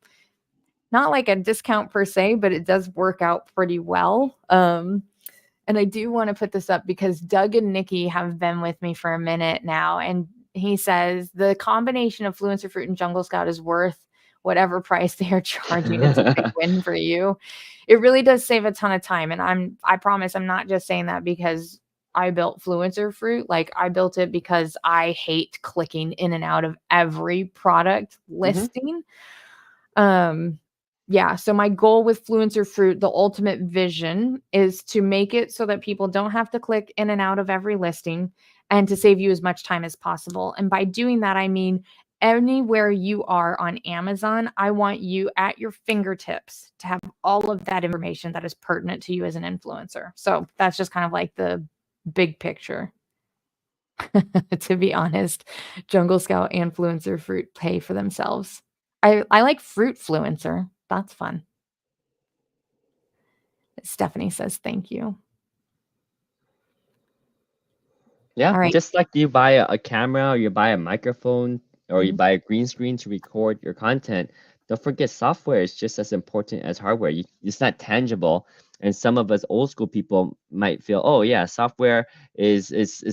A: not like a discount per se, but it does work out pretty well. And I do want to put this up because Doug and Nikki have been with me for a minute now. And he says the combination of Fluencer Fruit and Jungle Scout is worth whatever price they are charging. It's a big win for you. It really does save a ton of time. And I promise I'm not just saying that because I built Fluencer Fruit. Like I built it because I hate clicking in and out of every product listing. Yeah, so my goal with Fluencer Fruit, the ultimate vision, is to make it so that people don't have to click in and out of every listing and to save you as much time as possible. And by doing that, I mean anywhere you are on Amazon, I want you at your fingertips to have all of that information that is pertinent to you as an influencer. So that's just kind of like the big picture. To be honest, Jungle Scout and Fluencer Fruit pay for themselves. I like Fruit Fluencer. That's fun. Stephanie says thank you.
B: Yeah,
A: All right.
B: just like you buy a camera or you buy a microphone or you buy a green screen to record your content, don't forget software is just as important as hardware. It's not tangible. And some of us old school people might feel, oh yeah, software is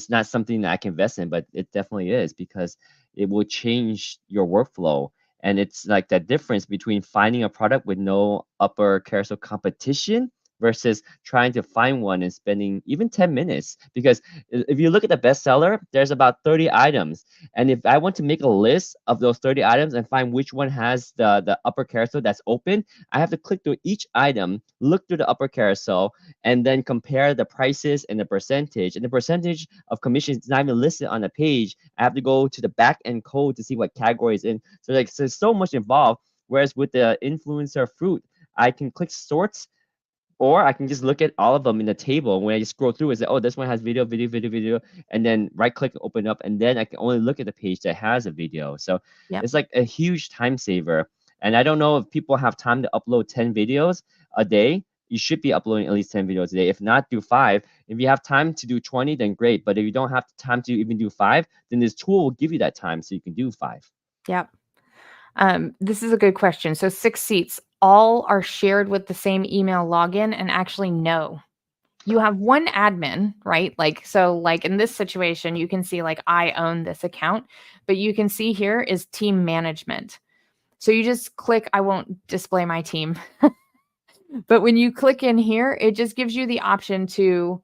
B: not something that I can invest in, but it definitely is because it will change your workflow. And it's like that difference between finding a product with no upper carousel competition versus trying to find one and spending even 10 minutes. Because if you look at the bestseller, there's about 30 items. And if I want to make a list of those 30 items and find which one has the upper carousel that's open, I have to click through each item, look through the upper carousel, and then compare the prices and the percentage. And the percentage of commission is not even listed on the page. I have to go to the back end code to see what category is in. So like so there's so much involved. Whereas with the Influencer Fruit, I can click sorts, or I can just look at all of them in the table. When I just scroll through and say, oh, this one has video, and then right click and open up, and then I can only look at the page that has a video. So it's like a huge time saver. And I don't know if people have time to upload 10 videos a day. You should be uploading at least 10 videos a day. If not, do 5. If you have time to do 20, then great. But if you don't have time to even do 5, then this tool will give you that time so you can do 5.
A: Yep. This is a good question. So 6 seats all are shared with the same email login, and actually no. You have one admin, right? Like, so like in this situation, you can see like I own this account, but you can see here is team management. So you just click, I won't display my team, but when you click in here, it just gives you the option to,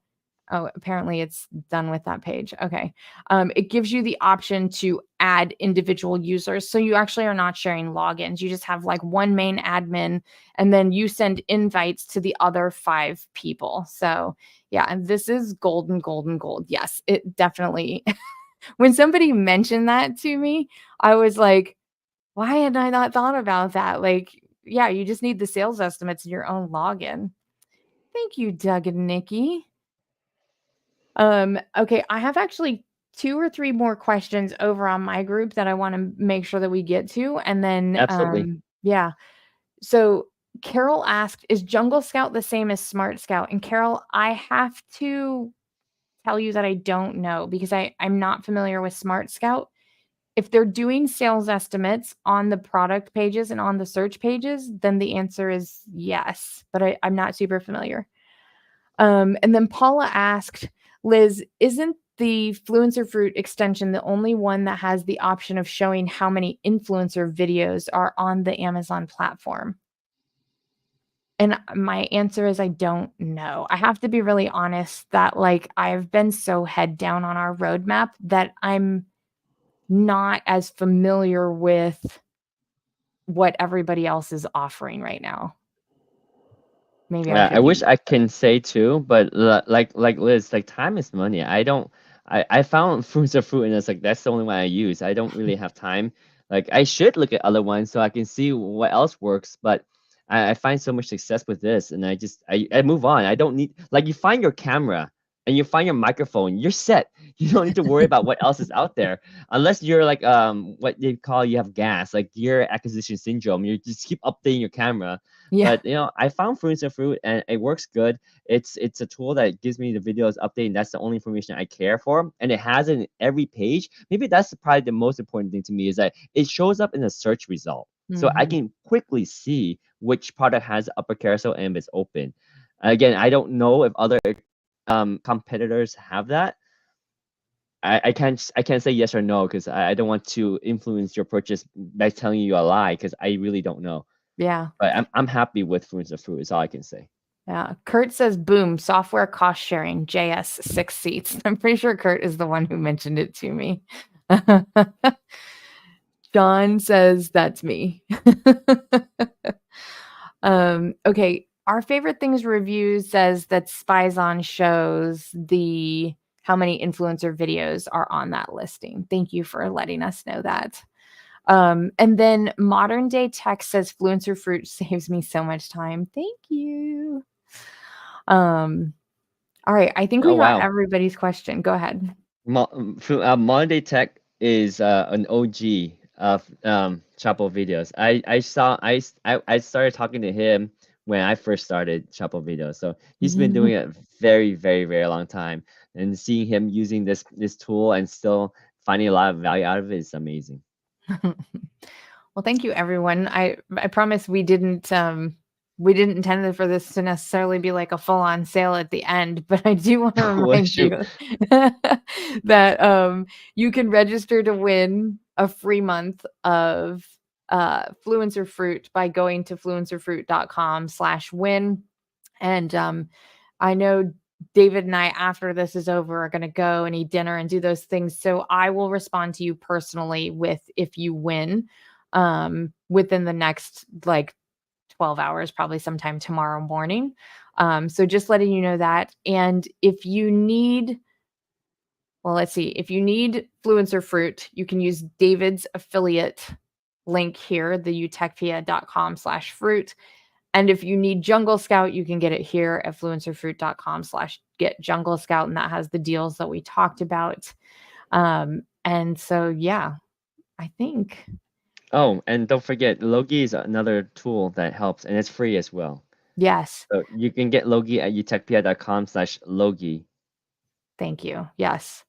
A: oh, apparently it's done with that page. Okay. It gives you the option to add individual users. So you actually are not sharing logins. You just have like one main admin, and then you send invites to the other 5 people. So yeah, and this is golden, golden, gold. Yes, it definitely. When somebody mentioned that to me, I was like, why had I not thought about that? Like, yeah, you just need the sales estimates in your own login. Thank you, Doug and Nikki. Okay, I have actually 2 or 3 more questions over on my group that I want to make sure that we get to. And then,
B: Absolutely.
A: yeah. So Carol asked, is Jungle Scout the same as Smart Scout? And Carol, I have to tell you that I don't know because I'm not familiar with Smart Scout. If they're doing sales estimates on the product pages and on the search pages, then the answer is yes, but I'm not super familiar. And then Paula asked, Liz, isn't the Fluencer Fruit extension the only one that has the option of showing how many influencer videos are on the Amazon platform? And my answer is I don't know. I have to be really honest that like I've been so head down on our roadmap that I'm not as familiar with what everybody else is offering right now. Maybe I
B: I
A: should
B: wish
A: be.
B: I can say too, but like Liz, like time is money. I found Fruits of Fruit and it's like that's the only one I use. I don't really have time. Like I should look at other ones so I can see what else works, but I find so much success with this, and I move on. I don't need like you find your camera and you find your microphone, you're set. You don't need to worry about what else is out there unless you're like what they call you have gas like gear acquisition syndrome. You just keep updating your camera.
A: Yeah.
B: But I found Fluencer Fruit and it works good. It's a tool that gives me the videos update, and that's the only information I care for. And it has it in every page. Maybe that's probably the most important thing to me is that it shows up in the search result. So I
A: Mhm.
B: can quickly see which product has upper carousel and if it's open. Again, I don't know if other competitors have that. I can't say yes or no because I don't want to influence your purchase by telling you a lie because I really don't know.
A: Yeah.
B: But I'm happy with Fluencer Fruit is all I can say.
A: Yeah. Kurt says, boom, software cost sharing, JS 6 seats. I'm pretty sure Kurt is the one who mentioned it to me. John says, that's me. Okay. Our favorite things review says that Spies on shows the how many influencer videos are on that listing. Thank you for letting us know that. And then Modern Day Tech says Fluencer Fruit saves me so much time. Thank you. All right. I think
B: Oh
A: we got
B: wow.
A: everybody's question. Go ahead.
B: Modern Day Tech is an OG of Chapo videos. I started talking to him when I first started Chapo videos. So he's been doing it very, very, very long time. And seeing him using this tool and still finding a lot of value out of it is amazing.
A: Well, thank you, everyone. I promise we didn't intend for this to necessarily be like a full on sale at the end, but I do want to
B: Well,
A: remind
B: shoot.
A: you that you can register to win a free month of Fluencer Fruit by going to fluencerfruit.com/win. And I know David and I, after this is over, are going to go and eat dinner and do those things. So I will respond to you personally with if you win within the next like 12 hours, probably sometime tomorrow morning. So just letting you know that. And if you need, well, let's see, if you need Fluencer Fruit, you can use David's affiliate link here, the utechpia.com/fruit. And if you need Jungle Scout, you can get it here at fluencerfruit.com/get Jungle Scout. And that has the deals that we talked about. And so, yeah, I think,
B: Oh, and don't forget, Logi is another tool that helps, and it's free as well.
A: yes,
B: So you can get Logi at utechpia.com/Logi.
A: thank you. Yes.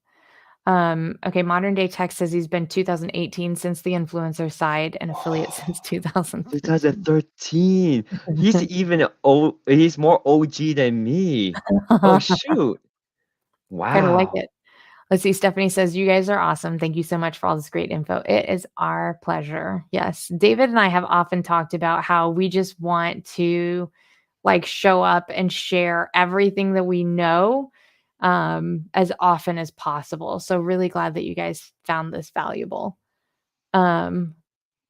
A: Okay, Modern Day Tech says he's been 2018 since the influencer side and affiliate since 2013.
B: 2013. He's more OG than me. Oh shoot.
A: Kind of like
B: Wow.
A: it. Let's see. Stephanie says, you guys are awesome. Thank you so much for all this great info. It is our pleasure. Yes. David and I have often talked about how we just want to like show up and share everything that we know as often as possible. So really glad that you guys found this valuable. Um,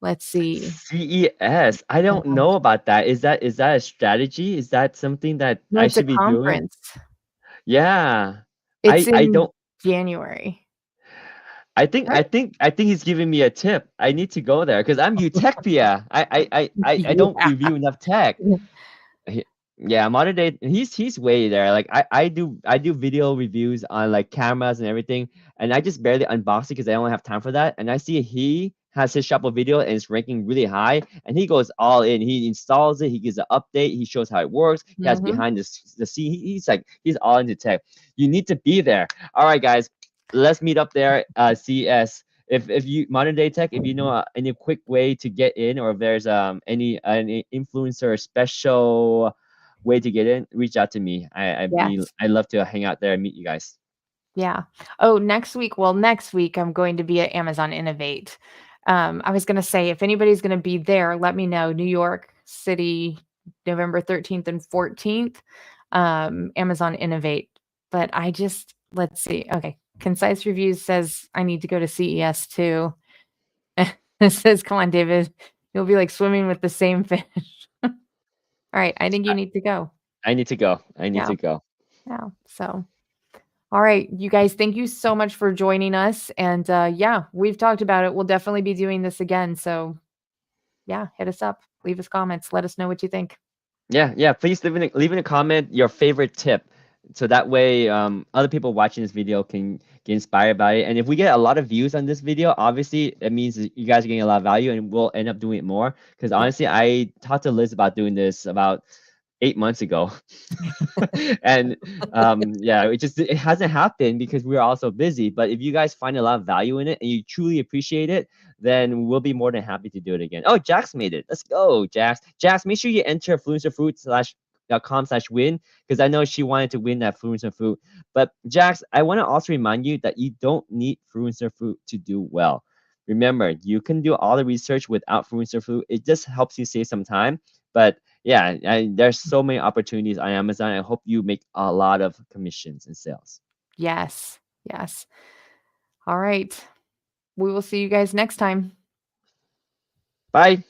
A: let's see.
B: CES. I don't know about that. Is that a strategy? Is that something that
A: No,
B: I
A: it's a
B: should be doing?
A: conference.
B: Yeah.
A: It's
B: I
A: in
B: don't
A: January.
B: I think he's giving me a tip. I need to go there because I'm Utechpia. I don't
A: Yeah.
B: review enough tech. He- Yeah, modern day. He's way there. Like I do video reviews on like cameras and everything, and I just barely unbox it because I don't have time for that. And I see he has his shop of video and it's ranking really high, and he goes all in. He installs it. He gives an update. He shows how it works. He has
A: Mhm.
B: behind the scene. He's all into tech. You need to be there. All right, guys, let's meet up there. CES. If you modern day tech, if you know any quick way to get in, or if there's any influencer special way to get in, reach out to me.
A: Yes.
B: I'd love to hang out there and meet you guys.
A: Yeah. Oh, next week I'm going to be at Amazon Innovate. I was gonna say if anybody's gonna be there, let me know. New York City, November 13th and 14th, Amazon Innovate. But let's see. Okay. Concise Reviews says I need to go to CES too. It says, come on, David. You'll be like swimming with the same fish. All right. I think you
B: I,
A: need to go.
B: I need to go. I need
A: Yeah.
B: to go.
A: Yeah. So All right, you guys, thank you so much for joining us. And yeah, we've talked about it. We'll definitely be doing this again. So yeah, hit us up, leave us comments, let us know what you think.
B: Yeah. Please leave in a comment your favorite tip, so that way other people watching this video can get inspired by it. And if we get a lot of views on this video, obviously it means that you guys are getting a lot of value, and we'll end up doing it more. Because
A: Yeah.
B: honestly, I talked to Liz about doing this about 8 months ago. And yeah, it hasn't happened because we're also busy. But if you guys find a lot of value in it and you truly appreciate it, then we'll be more than happy to do it again. Oh, Jax made it. Let's go, Jax. Jax, make sure you enter fluencerfruit.com/win, because I know she wanted to win that Fluencer Fruit. But Jax, I want to also remind you that you don't need Fluencer Fruit to do well. Remember, you can do all the research without Fluencer Fruit. It just helps you save some time. But yeah, there's so many opportunities on Amazon. I hope you make a lot of commissions and sales.
A: Yes. Yes. All right. We will see you guys next time.
B: Bye.